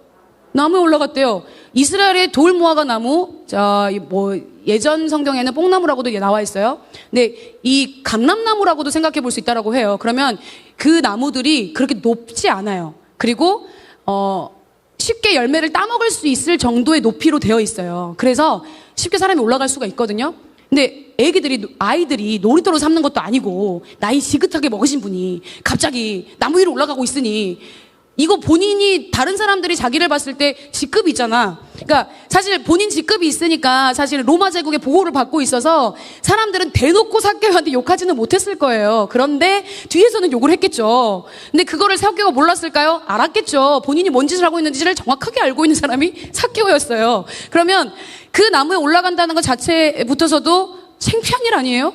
S1: 나무에 올라갔대요. 이스라엘의 돌 무화과 나무, 예전 성경에는 뽕나무라고도 나와 있어요. 근데 이 감람나무라고도 생각해 볼 수 있다라고 해요. 그러면 그 나무들이 그렇게 높지 않아요. 그리고, 쉽게 열매를 따먹을 수 있을 정도의 높이로 되어 있어요. 그래서 쉽게 사람이 올라갈 수가 있거든요. 근데 아이들이 놀이터로 삼는 것도 아니고, 나이 지긋하게 먹으신 분이 갑자기 나무 위로 올라가고 있으니, 이거 본인이, 다른 사람들이 자기를 봤을 때 직급이 있잖아. 그러니까 사실 본인 직급이 있으니까 사실 로마 제국의 보호를 받고 있어서 사람들은 대놓고 삭개오한테 욕하지는 못했을 거예요. 그런데 뒤에서는 욕을 했겠죠. 근데 그거를 삭개오가 몰랐을까요? 알았겠죠. 본인이 뭔 짓을 하고 있는지를 정확하게 알고 있는 사람이 삭개오였어요. 그러면 그 나무에 올라간다는 것 자체부터서도 창피한 일 아니에요?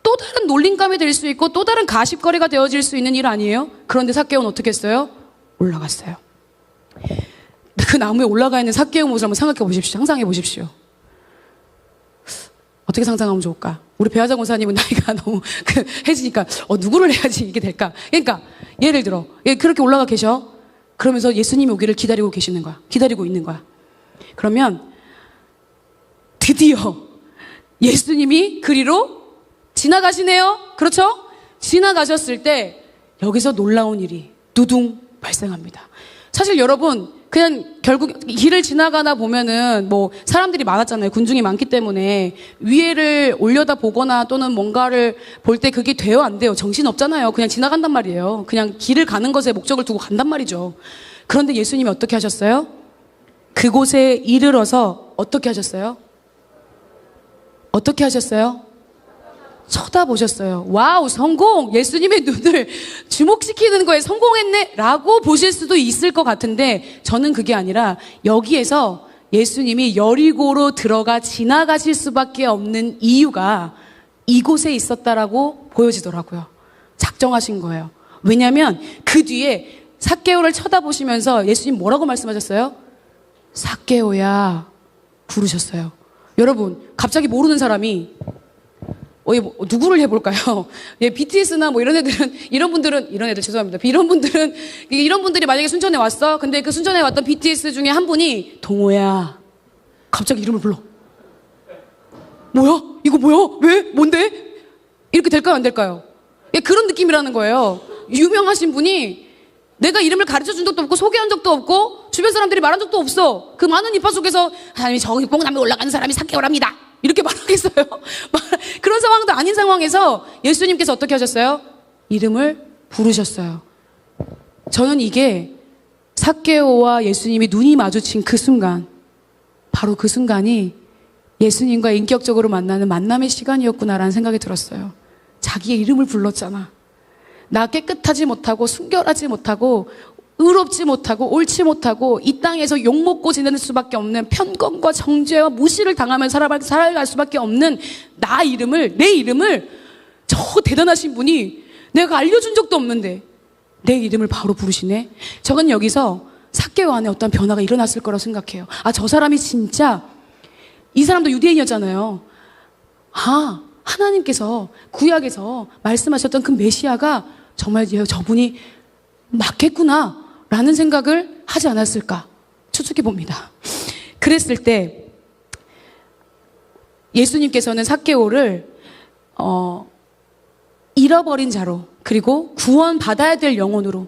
S1: 또 다른 놀림감이 될 수 있고 또 다른 가십거리가 되어질 수 있는 일 아니에요? 그런데 삭개오는 어떻게 했어요? 올라갔어요. 그 나무에 올라가 있는 삭개오 모습을 한번 생각해 보십시오. 상상해 보십시오. 어떻게 상상하면 좋을까? 우리 배하자 권사님은 나이가 너무 해지니까 누구를 해야지 이게 될까? 그러니까 예를 들어 그렇게 올라가 계셔. 그러면서 예수님이 오기를 기다리고 계시는 거야. 기다리고 있는 거야. 그러면 드디어 예수님이 그리로 지나가시네요. 그렇죠? 지나가셨을 때 여기서 놀라운 일이 두둥 발생합니다. 사실 여러분, 그냥 결국 길을 지나가다 보면은 사람들이 많았잖아요. 군중이 많기 때문에 위에를 올려다 보거나 또는 뭔가를 볼 때 그게 돼요, 안 돼요? 정신 없잖아요. 그냥 지나간단 말이에요. 그냥 길을 가는 것에 목적을 두고 간단 말이죠. 그런데 예수님이 어떻게 하셨어요? 그곳에 이르러서 어떻게 하셨어요? 어떻게 하셨어요? 쳐다보셨어요. 와우, 성공! 예수님의 눈을 주목시키는 거에 성공했네! 라고 보실 수도 있을 것 같은데, 저는 그게 아니라 여기에서 예수님이 여리고로 들어가 지나가실 수밖에 없는 이유가 이곳에 있었다라고 보여지더라고요. 작정하신 거예요. 왜냐하면 그 뒤에 삭개오를 쳐다보시면서 예수님 뭐라고 말씀하셨어요? 삭개오야 부르셨어요. 여러분, 갑자기 모르는 사람이 누구를 해볼까요? 예, BTS나 뭐 이런 애들 죄송합니다. 이런 분들이 만약에 순천에 왔어. 근데 그 순천에 왔던 BTS 중에 한 분이 동호야. 갑자기 이름을 불러. 뭐야? 이거 뭐야? 왜? 뭔데? 이렇게 될까요? 안 될까요? 예, 그런 느낌이라는 거예요. 유명하신 분이 내가 이름을 가르쳐 준 적도 없고 소개한 적도 없고 주변 사람들이 말한 적도 없어. 그 많은 이파 속에서 하나님이 저기 뽕나무에 올라가는 사람이 삭개오랍니다. 이렇게 말하겠어요. 그런 상황도 아닌 상황에서 예수님께서 어떻게 하셨어요? 이름을 부르셨어요. 저는 이게 삭개오와 예수님이 눈이 마주친 그 순간, 바로 그 순간이 예수님과 인격적으로 만나는 만남의 시간이었구나라는 생각이 들었어요. 자기의 이름을 불렀잖아. 나 깨끗하지 못하고 순결하지 못하고 의롭지 못하고 옳지 못하고 이 땅에서 욕먹고 지낼 수밖에 없는 편견과 정죄와 무시를 당하면서 살아갈 수밖에 없는 내 이름을 저 대단하신 분이 내가 알려준 적도 없는데 내 이름을 바로 부르시네. 저건 여기서 삭개오 안에 어떤 변화가 일어났을 거라고 생각해요. 저 사람이 진짜, 이 사람도 유대인이었잖아요. 하나님께서 구약에서 말씀하셨던 그 메시아가 정말 저분이 맞겠구나 라는 생각을 하지 않았을까 추측해 봅니다. 그랬을 때 예수님께서는 삭개오를 잃어버린 자로, 그리고 구원받아야 될 영혼으로,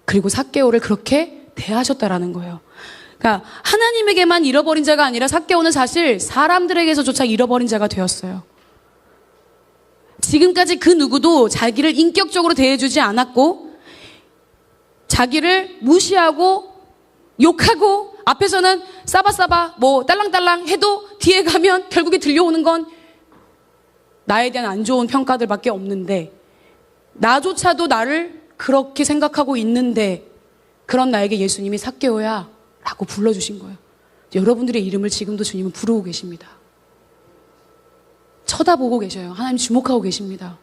S1: 그리고 삭개오를 그렇게 대하셨다라는 거예요. 그러니까 하나님에게만 잃어버린 자가 아니라 삭개오는 사실 사람들에게서조차 잃어버린 자가 되었어요. 지금까지 그 누구도 자기를 인격적으로 대해주지 않았고, 자기를 무시하고 욕하고 앞에서는 싸바싸바 뭐 딸랑딸랑 해도 뒤에 가면 결국에 들려오는 건 나에 대한 안 좋은 평가들밖에 없는데, 나조차도 나를 그렇게 생각하고 있는데 그런 나에게 예수님이 삭개오야 라고 불러주신 거예요. 여러분들의 이름을 지금도 주님은 부르고 계십니다. 쳐다보고 계셔요. 하나님 주목하고 계십니다.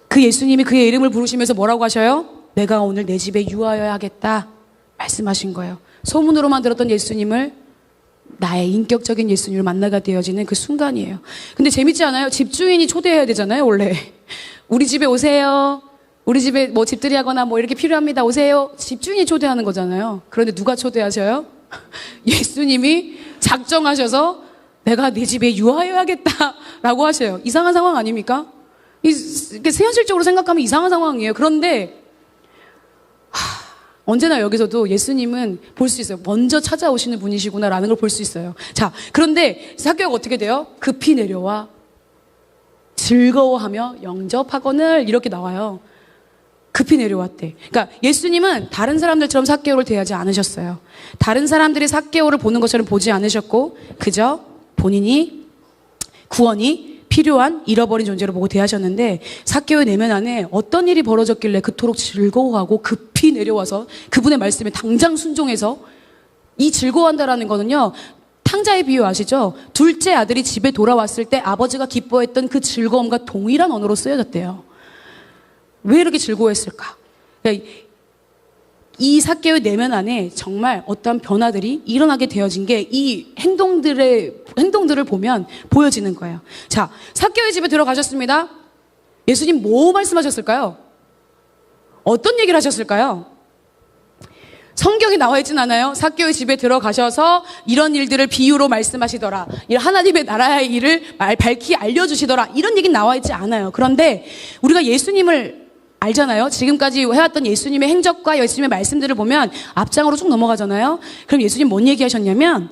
S1: 그 예수님이 그의 이름을 부르시면서 뭐라고 하셔요? 내가 오늘 내 집에 유하여야 하겠다 말씀하신 거예요. 소문으로만 들었던 예수님을 나의 인격적인 예수님을 만나게 되어지는 그 순간이에요. 근데 재밌지 않아요? 집주인이 초대해야 되잖아요, 원래. 우리 집에 오세요. 우리 집에 뭐 집들이 하거나 뭐 이렇게 필요합니다. 오세요. 집주인이 초대하는 거잖아요. 그런데 누가 초대하셔요? 예수님이 작정하셔서 내가 내 집에 유하여야겠다라고 하셔요. 이상한 상황 아닙니까? 이렇게 현실적으로 생각하면 이상한 상황이에요. 그런데 언제나 여기서도 예수님은 볼 수 있어요. 먼저 찾아오시는 분이시구나라는 걸 볼 수 있어요. 자, 그런데 삭개오가 어떻게 돼요? 급히 내려와 즐거워하며 영접하거늘 이렇게 나와요. 급히 내려왔대. 그러니까 예수님은 다른 사람들처럼 삭개오를 대하지 않으셨어요. 다른 사람들이 삭개오를 보는 것처럼 보지 않으셨고 그저 본인이 구원이 필요한 잃어버린 존재로 보고 대하셨는데, 삭개오의 내면 안에 어떤 일이 벌어졌길래 그토록 즐거워하고 급히 내려와서 그분의 말씀에 당장 순종해서, 이 즐거워한다라는 거는요, 탕자의 비유 아시죠? 둘째 아들이 집에 돌아왔을 때 아버지가 기뻐했던 그 즐거움과 동일한 언어로 쓰여졌대요. 왜 이렇게 즐거워했을까? 그러니까 이 삭개오의 내면 안에 정말 어떤 변화들이 일어나게 되어진 게 이 행동들을 보면 보여지는 거예요. 자, 삭개오의 집에 들어가셨습니다. 예수님 뭐 말씀하셨을까요? 어떤 얘기를 하셨을까요? 성경에 나와 있진 않아요. 삭개오의 집에 들어가셔서 이런 일들을 비유로 말씀하시더라. 하나님의 나라의 일을 밝히 알려주시더라. 이런 얘기는 나와 있지 않아요. 그런데 우리가 예수님을 알잖아요. 지금까지 해왔던 예수님의 행적과 예수님의 말씀들을 보면 앞장으로 쭉 넘어가잖아요. 그럼 예수님 뭔 얘기하셨냐면,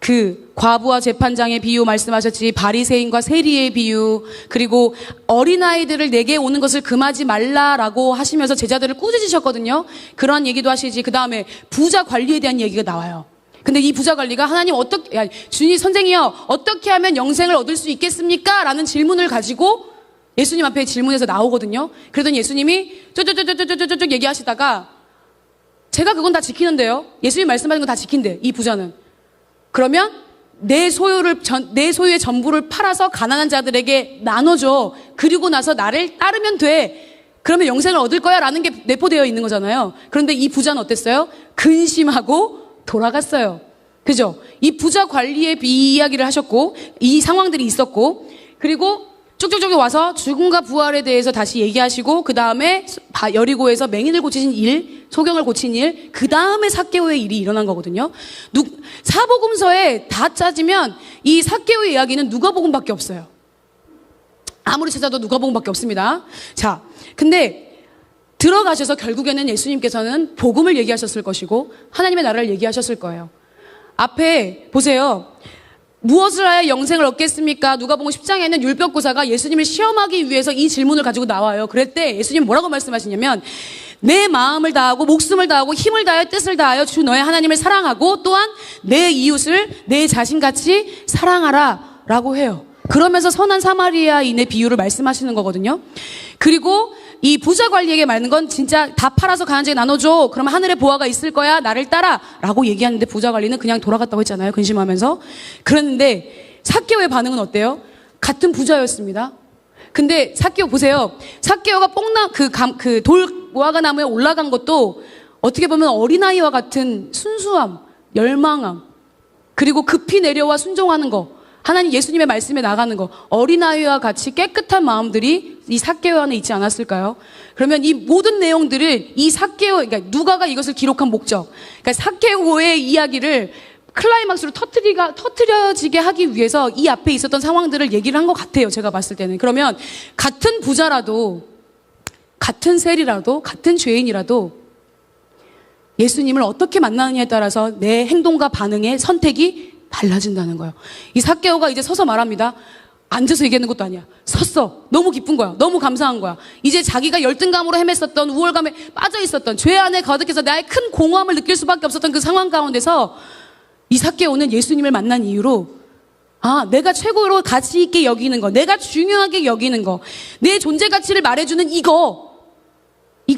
S1: 그 과부와 재판장의 비유 말씀하셨지, 바리새인과 세리의 비유, 그리고 어린아이들을 내게 오는 것을 금하지 말라라고 하시면서 제자들을 꾸짖으셨거든요. 그런 얘기도 하시지. 그 다음에 부자 관리에 대한 얘기가 나와요. 근데 이 부자 관리가 하나님 주님 선생이여 어떻게 하면 영생을 얻을 수 있겠습니까? 라는 질문을 가지고 예수님 앞에 질문에서 나오거든요. 그러더니 예수님이 쭉 얘기하시다가 제가 그건 다 지키는데요. 예수님 말씀하신 거 다 지킨대, 이 부자는. 그러면 내 소유의 전부를 팔아서 가난한 자들에게 나눠줘. 그리고 나서 나를 따르면 돼. 그러면 영생을 얻을 거야 라는 게 내포되어 있는 거잖아요. 그런데 이 부자는 어땠어요? 근심하고 돌아갔어요. 그죠? 이 부자 관리의 이야기를 하셨고, 이 상황들이 있었고, 그리고 쭉쭉쭉 와서 죽음과 부활에 대해서 다시 얘기하시고, 그 다음에 여리고에서 맹인을 고치신 일, 소경을 고친 일, 그 다음에 삭개오의 일이 일어난 거거든요. 사복음서에 다 짜지면 이 삭개오의 이야기는 누가복음밖에 없어요. 아무리 찾아도 누가복음밖에 없습니다. 자, 근데 들어가셔서 결국에는 예수님께서는 복음을 얘기하셨을 것이고 하나님의 나라를 얘기하셨을 거예요. 앞에 보세요. 무엇을 하여 영생을 얻겠습니까? 누가복음 10장에는 율법교사가 예수님을 시험하기 위해서 이 질문을 가지고 나와요. 그럴 때 예수님 뭐라고 말씀하시냐면, 내 마음을 다하고 목숨을 다하고 힘을 다하여 뜻을 다하여 주 너의 하나님을 사랑하고 또한 내 이웃을 내 자신같이 사랑하라 라고 해요. 그러면서 선한 사마리아인의 비유를 말씀하시는 거거든요. 그리고 이 부자 관리에게 말하는 건 진짜 다 팔아서 가난자에게 나눠줘. 그러면 하늘의 보화가 있을 거야. 나를 따라. 라고 얘기하는데 부자 관리는 그냥 돌아갔다고 했잖아요. 근심하면서. 그랬는데 삭개오의 반응은 어때요? 같은 부자였습니다. 근데 삭개오 보세요. 삭개오가 돌 무화과 나무에 올라간 것도 어떻게 보면 어린아이와 같은 순수함, 열망함, 그리고 급히 내려와 순종하는 거, 하나님 예수님의 말씀에 나가는 거, 어린아이와 같이 깨끗한 마음들이 이 삭개오 안에 있지 않았을까요? 그러면 이 모든 내용들을 이 삭개오, 그러니까 누가가 이것을 기록한 목적, 그러니까 삭개오의 이야기를 클라이막스로 터트려지게 하기 위해서 이 앞에 있었던 상황들을 얘기를 한 것 같아요. 제가 봤을 때는. 그러면 같은 부자라도, 같은 세리라도, 같은 죄인이라도 예수님을 어떻게 만나느냐에 따라서 내 행동과 반응의 선택이 달라진다는 거예요. 이 삭개오가 이제 서서 말합니다. 앉아서 얘기하는 것도 아니야. 섰어. 너무 기쁜 거야. 너무 감사한 거야. 이제 자기가 열등감으로 헤맸었던, 우월감에 빠져 있었던, 죄 안에 가득해서 나의 큰 공허함을 느낄 수밖에 없었던 그 상황 가운데서 이 삭개오는 예수님을 만난 이유로, 내가 최고로 가치 있게 여기는 거, 내가 중요하게 여기는 거, 내 존재 가치를 말해주는 이거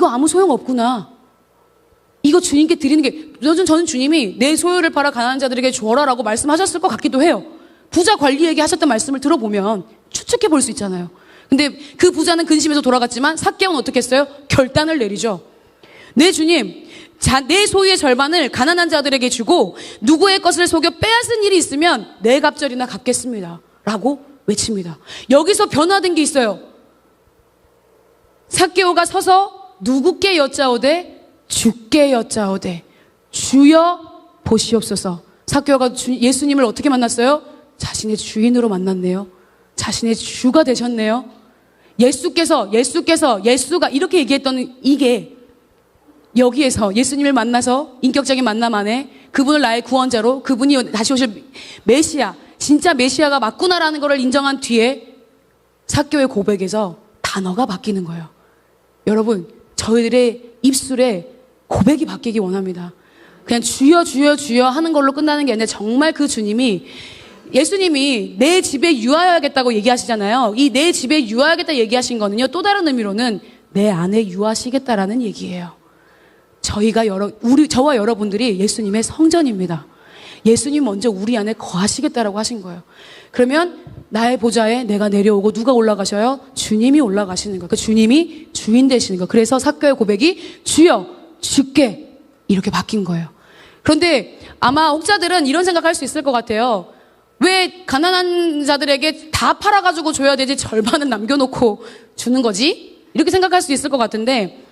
S1: 아무 소용 없구나. 이거 주님께 드리는 게, 저는 주님이 내 소유를 팔아 가난한 자들에게 주어라라고 말씀하셨을 것 같기도 해요. 부자 관리에게 하셨던 말씀을 들어보면 추측해 볼 수 있잖아요. 근데 그 부자는 근심해서 돌아갔지만 삭개오는 어떻게 했어요? 결단을 내리죠. 내 주님, 내 소유의 절반을 가난한 자들에게 주고 누구의 것을 속여 빼앗은 일이 있으면 내 갑절이나 갚겠습니다 라고 외칩니다. 여기서 변화된 게 있어요. 삭개오가 서서 누구께 여짜오되 주께 여짜오되 주여 보시옵소서. 삭개오가 예수님을 어떻게 만났어요? 자신의 주인으로 만났네요. 자신의 주가 되셨네요. 예수가 이렇게 얘기했던 이게 여기에서 예수님을 만나서 인격적인 만남 안에 그분을 나의 구원자로, 그분이 다시 오실 메시아, 진짜 메시아가 맞구나라는 것을 인정한 뒤에 삭개오의 고백에서 단어가 바뀌는 거예요. 여러분, 저희들의 입술에 고백이 바뀌기 원합니다. 그냥 주여 주여 주여 하는 걸로 끝나는 게 아니라 정말 그 주님이, 예수님이 내 집에 유하여야겠다고 얘기하시잖아요. 이 내 집에 유하여야겠다 얘기하신 거는요, 또 다른 의미로는 내 안에 유하시겠다라는 얘기예요. 저와 여러분들이 예수님의 성전입니다. 예수님 먼저 우리 안에 거하시겠다라고 하신 거예요. 그러면 나의 보좌에 내가 내려오고 누가 올라가셔요? 주님이 올라가시는 거예요. 그 주님이 주인 되시는 거예요. 그래서 삭개오의 고백이 주여 주께 이렇게 바뀐 거예요. 그런데 아마 혹자들은 이런 생각할 수 있을 것 같아요. 왜 가난한 자들에게 다 팔아가지고 줘야 되지 절반은 남겨놓고 주는 거지? 이렇게 생각할 수 있을 것 같은데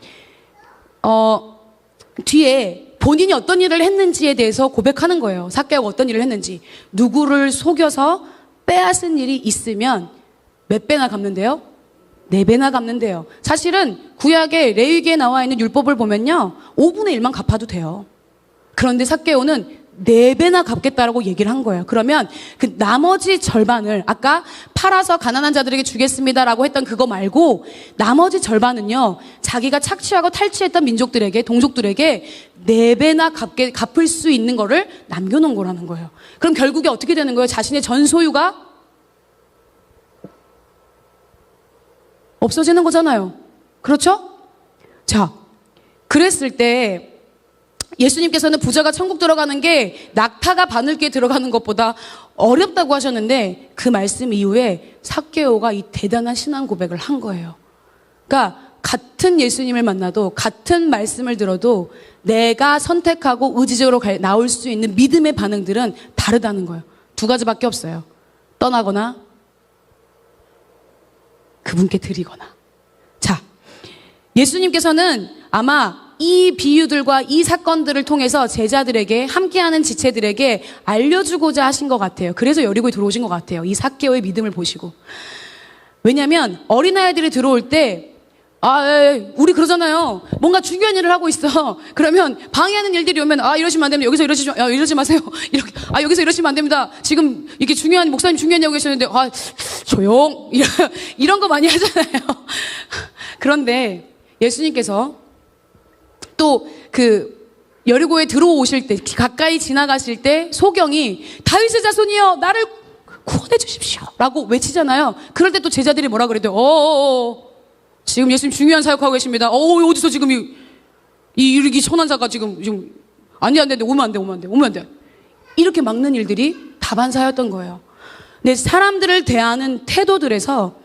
S1: 뒤에 본인이 어떤 일을 했는지에 대해서 고백하는 거예요. 삭개오가 어떤 일을 했는지. 누구를 속여서 빼앗은 일이 있으면 몇 배나 갚는데요? 4배나 갚는데요. 사실은 구약의 레위기에 나와 있는 율법을 보면요, 5분의 1만 갚아도 돼요. 그런데 삭개오는 4배나 갚겠다라고 얘기를 한 거예요. 그러면 그 나머지 절반을, 아까 팔아서 가난한 자들에게 주겠습니다라고 했던 그거 말고 나머지 절반은요, 자기가 착취하고 탈취했던 민족들에게, 동족들에게 4배나 갚을 수 있는 거를 남겨놓은 거라는 거예요. 그럼 결국에 어떻게 되는 거예요? 자신의 전 소유가 없어지는 거잖아요. 그렇죠? 자, 그랬을 때 예수님께서는 부자가 천국 들어가는 게 낙타가 바늘귀에 들어가는 것보다 어렵다고 하셨는데 그 말씀 이후에 삭개오가 이 대단한 신앙 고백을 한 거예요. 그러니까 같은 예수님을 만나도 같은 말씀을 들어도 내가 선택하고 의지적으로 나올 수 있는 믿음의 반응들은 다르다는 거예요. 두 가지밖에 없어요. 떠나거나 그분께 드리거나. 자, 예수님께서는 아마 이 비유들과 이 사건들을 통해서 제자들에게 함께하는 지체들에게 알려주고자 하신 것 같아요. 그래서 여리고에 들어오신 것 같아요. 이 삭개오의 믿음을 보시고. 왜냐하면 어린아이들이 들어올 때 우리 그러잖아요. 뭔가 중요한 일을 하고 있어. 그러면 방해하는 일들이 오면 이러시면 안 됩니다. 여기서 이러지 마세요. 이렇게 여기서 이러시면 안 됩니다. 지금 이렇게 중요한 목사님 중요한 얘기 하고 계시는데 조용 이런 거 많이 하잖아요. 그런데 예수님께서 또 그 여리고에 들어오실 때 가까이 지나가실 때 소경이 다윗의 자손이여 나를 구원해 주십시오 라고 외치잖아요. 그럴 때 또 제자들이 뭐라 그래도 지금 예수님 중요한 사역하고 계십니다. 어디서 지금 이 천한자가 지금 안 돼. 오면 안 돼. 이렇게 막는 일들이 다반사였던 거예요. 근데 사람들을 대하는 태도들에서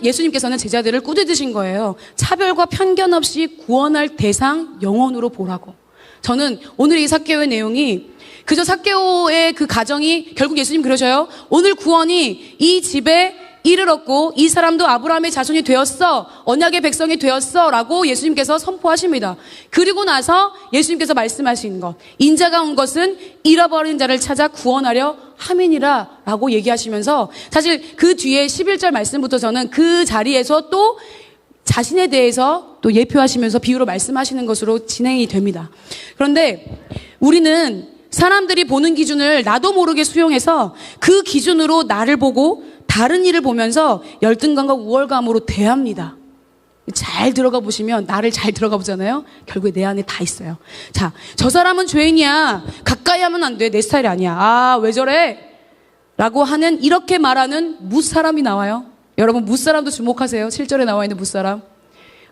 S1: 예수님께서는 제자들을 꾸짖으신 거예요. 차별과 편견 없이 구원할 대상 영혼으로 보라고. 저는 오늘 이 삭개오의 내용이 그저 삭개오의 그 가정이 결국 예수님 그러셔요. 오늘 구원이 이 집에 이르렀고 이 사람도 아브라함의 자손이 되었어. 언약의 백성이 되었어. 라고 예수님께서 선포하십니다. 그리고 나서 예수님께서 말씀하신 것. 인자가 온 것은 잃어버린 자를 찾아 구원하려 함이니라 라고 얘기하시면서 사실 그 뒤에 11절 말씀부터서는 그 자리에서 또 자신에 대해서 또 예표하시면서 비유로 말씀하시는 것으로 진행이 됩니다. 그런데 우리는 사람들이 보는 기준을 나도 모르게 수용해서 그 기준으로 나를 보고 다른 일을 보면서 열등감과 우월감으로 대합니다. 잘 들어가 보시면 나를 잘 들어가 보잖아요. 결국에 내 안에 다 있어요. 자, 저 사람은 죄인이야. 가까이 하면 안 돼. 내 스타일이 아니야. 왜 저래? 라고 하는 이렇게 말하는 무사람이 나와요. 여러분 무사람도 주목하세요. 7절에 나와 있는 무사람.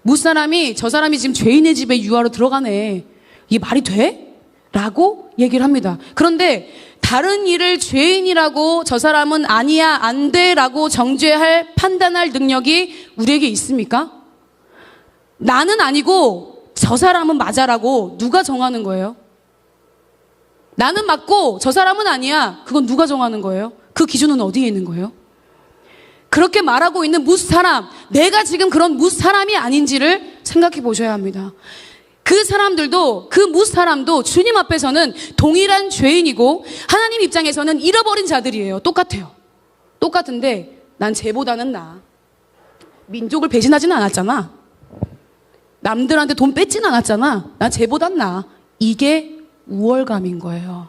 S1: 무사람이 저 사람이 지금 죄인의 집에 유하로 들어가네. 이게 말이 돼? 라고 얘기를 합니다. 그런데 다른 일을 죄인이라고 저 사람은 아니야 안 돼라고 정죄할 판단할 능력이 우리에게 있습니까? 나는 아니고 저 사람은 맞아라고 누가 정하는 거예요? 나는 맞고 저 사람은 아니야. 그건 누가 정하는 거예요? 그 기준은 어디에 있는 거예요? 그렇게 말하고 있는 무사람, 내가 지금 그런 무사람이 아닌지를 생각해 보셔야 합니다. 그 사람들도 그 무사람도 주님 앞에서는 동일한 죄인이고 하나님 입장에서는 잃어버린 자들이에요. 똑같아요. 똑같은데 난 쟤보다는 나아. 민족을 배신하지는 않았잖아. 남들한테 돈 뺏진 않았잖아. 난 쟤보단 나아. 이게 우월감인 거예요.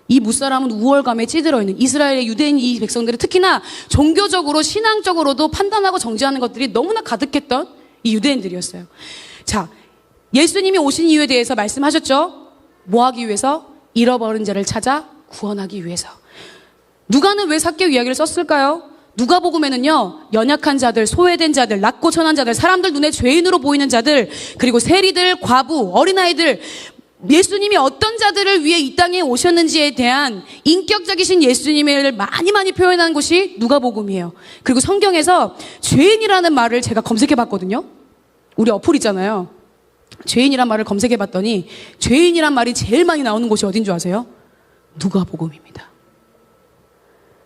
S1: 이 무사람은 우월감에 찌들어 있는 이스라엘의 유대인 이 백성들이 특히나 종교적으로 신앙적으로도 판단하고 정죄하는 것들이 너무나 가득했던 이 유대인들이었어요. 자, 예수님이 오신 이유에 대해서 말씀하셨죠? 뭐 하기 위해서? 잃어버린 자를 찾아 구원하기 위해서. 누가는 왜 삭개오 이야기를 썼을까요? 누가복음에는요, 연약한 자들, 소외된 자들, 낮고 천한 자들, 사람들 눈에 죄인으로 보이는 자들, 그리고 세리들, 과부, 어린아이들, 예수님이 어떤 자들을 위해 이 땅에 오셨는지에 대한 인격적이신 예수님을 많이 표현한 곳이 누가복음이에요. 그리고 성경에서 죄인이라는 말을 제가 검색해 봤거든요. 우리 어플 있잖아요. 죄인이란 말을 검색해 봤더니 죄인이란 말이 제일 많이 나오는 곳이 어딘 줄 아세요? 누가복음입니다.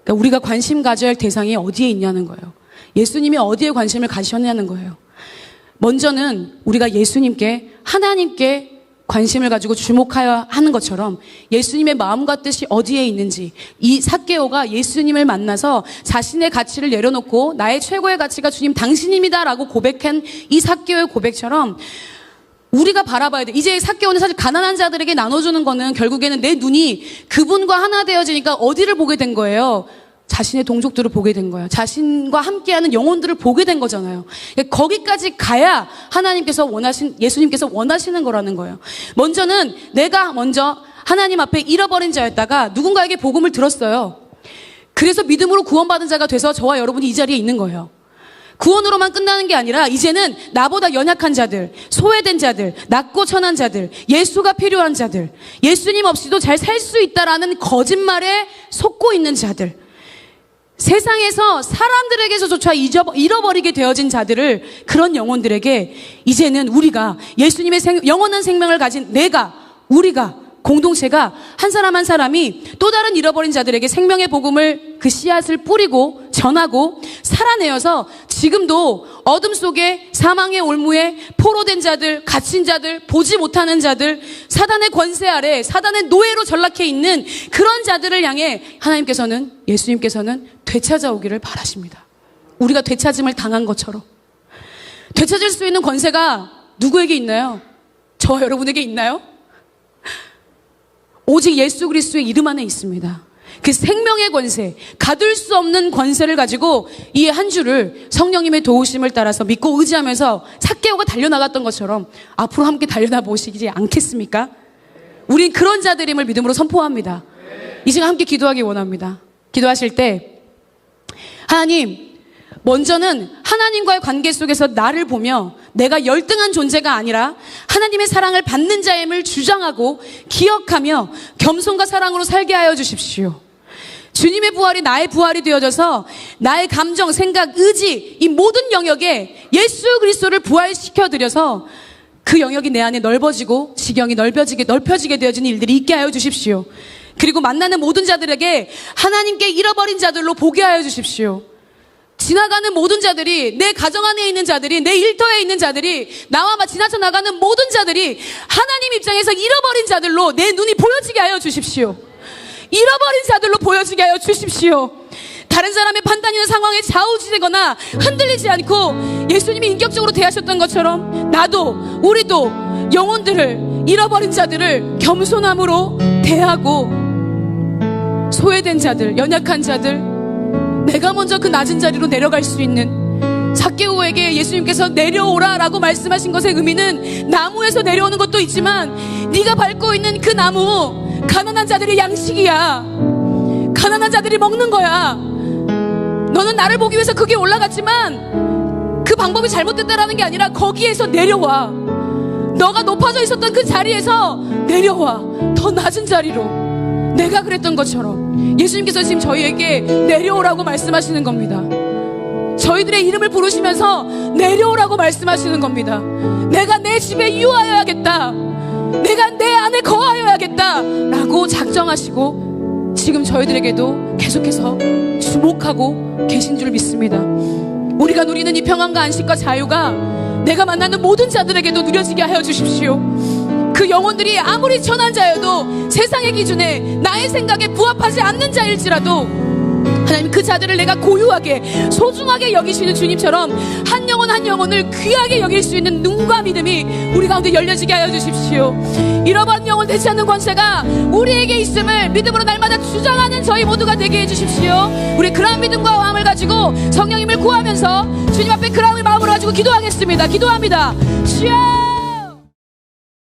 S1: 그러니까 우리가 관심 가져야 할 대상이 어디에 있냐는 거예요. 예수님이 어디에 관심을 가지셨냐는 거예요. 먼저는 우리가 예수님께, 하나님께 관심을 가지고 주목하여 하는 것처럼 예수님의 마음과 뜻이 어디에 있는지, 이 삭개오가 예수님을 만나서 자신의 가치를 내려놓고 나의 최고의 가치가 주님 당신입니다 라고 고백한 이 삭개오의 고백처럼 우리가 바라봐야 돼. 이제 삭개오는 사실 가난한 자들에게 나눠주는 거는 결국에는 내 눈이 그분과 하나 되어지니까 어디를 보게 된 거예요? 자신의 동족들을 보게 된 거예요. 자신과 함께하는 영혼들을 보게 된 거잖아요. 거기까지 가야 예수님께서 원하시는 거라는 거예요. 먼저는 내가 먼저 하나님 앞에 잃어버린 자였다가 누군가에게 복음을 들었어요. 그래서 믿음으로 구원받은 자가 돼서 저와 여러분이 이 자리에 있는 거예요. 구원으로만 끝나는 게 아니라 이제는 나보다 연약한 자들, 소외된 자들, 낮고 천한 자들, 예수가 필요한 자들, 예수님 없이도 잘 살 수 있다라는 거짓말에 속고 있는 자들, 세상에서 사람들에게서조차 잃어버리게 되어진 자들을, 그런 영혼들에게 이제는 우리가 예수님의 영원한 생명을 가진 우리가 공동체가 한 사람 한 사람이 또 다른 잃어버린 자들에게 생명의 복음을, 그 씨앗을 뿌리고 전하고 살아내어서 지금도 어둠 속에 사망의 올무에 포로된 자들, 갇힌 자들, 보지 못하는 자들, 사단의 권세 아래 사단의 노예로 전락해 있는 그런 자들을 향해 하나님께서는, 예수님께서는 되찾아오기를 바라십니다. 우리가 되찾음을 당한 것처럼. 되찾을 수 있는 권세가 누구에게 있나요? 저 여러분에게 있나요? 오직 예수 그리스도의 이름 안에 있습니다. 그 생명의 권세, 가둘 수 없는 권세를 가지고 이 한 주를 성령님의 도우심을 따라서 믿고 의지하면서 삭개오가 달려나갔던 것처럼 앞으로 함께 달려나 보시지 않겠습니까? 우린 그런 자들임을 믿음으로 선포합니다. 이 시간 함께 기도하기 원합니다. 기도하실 때 하나님, 먼저는 하나님과의 관계 속에서 나를 보며 내가 열등한 존재가 아니라 하나님의 사랑을 받는 자임을 주장하고 기억하며 겸손과 사랑으로 살게 하여 주십시오. 주님의 부활이 나의 부활이 되어져서 나의 감정, 생각, 의지, 이 모든 영역에 예수 그리스도를 부활시켜드려서 그 영역이 내 안에 넓어지고 지경이 넓혀지게 되어지는 일들이 있게 하여 주십시오. 그리고 만나는 모든 자들에게 하나님께 잃어버린 자들로 보게 하여 주십시오. 지나가는 모든 자들이, 내 가정 안에 있는 자들이, 내 일터에 있는 자들이, 나와 지나쳐 나가는 모든 자들이 하나님 입장에서 잃어버린 자들로 내 눈이 보여지게 하여 주십시오. 잃어버린 자들로 보여지게 하여 주십시오. 다른 사람의 판단이나 상황에 좌우지되거나 흔들리지 않고 예수님이 인격적으로 대하셨던 것처럼 나도, 우리도 영혼들을, 잃어버린 자들을 겸손함으로 대하고, 소외된 자들, 연약한 자들, 내가 먼저 그 낮은 자리로 내려갈 수 있는, 삭개오에게 예수님께서 내려오라라고 말씀하신 것의 의미는 나무에서 내려오는 것도 있지만 네가 밟고 있는 그 나무, 가난한 자들의 양식이야. 가난한 자들이 먹는 거야. 너는 나를 보기 위해서 거기에 올라갔지만 그 방법이 잘못됐다라는 게 아니라 거기에서 내려와. 너가 높아져 있었던 그 자리에서 내려와. 더 낮은 자리로. 내가 그랬던 것처럼 예수님께서 지금 저희에게 내려오라고 말씀하시는 겁니다. 저희들의 이름을 부르시면서 내려오라고 말씀하시는 겁니다. 내가 내 집에 유하여야겠다. 내가 내 안에 거하여야겠다 라고 작정하시고 지금 저희들에게도 계속해서 주목하고 계신 줄 믿습니다. 우리가 누리는 이 평안과 안식과 자유가 내가 만나는 모든 자들에게도 누려지게 하여 주십시오. 그 영혼들이 아무리 천한 자여도 세상의 기준에 나의 생각에 부합하지 않는 자일지라도 하나님, 그 자들을 내가 고유하게 소중하게 여기시는 주님처럼 한 영혼 한 영혼을 귀하게 여길 수 있는 눈과 믿음이 우리 가운데 열려지게 하여 주십시오. 잃어버린 영혼 되찾는 권세가 우리에게 있음을 믿음으로 날마다 주장하는 저희 모두가 되게 해주십시오. 우리 그러한 믿음과 마음을 가지고 성령님을 구하면서 주님 앞에 그러한 마음을 가지고 기도하겠습니다. 기도합니다. 주여,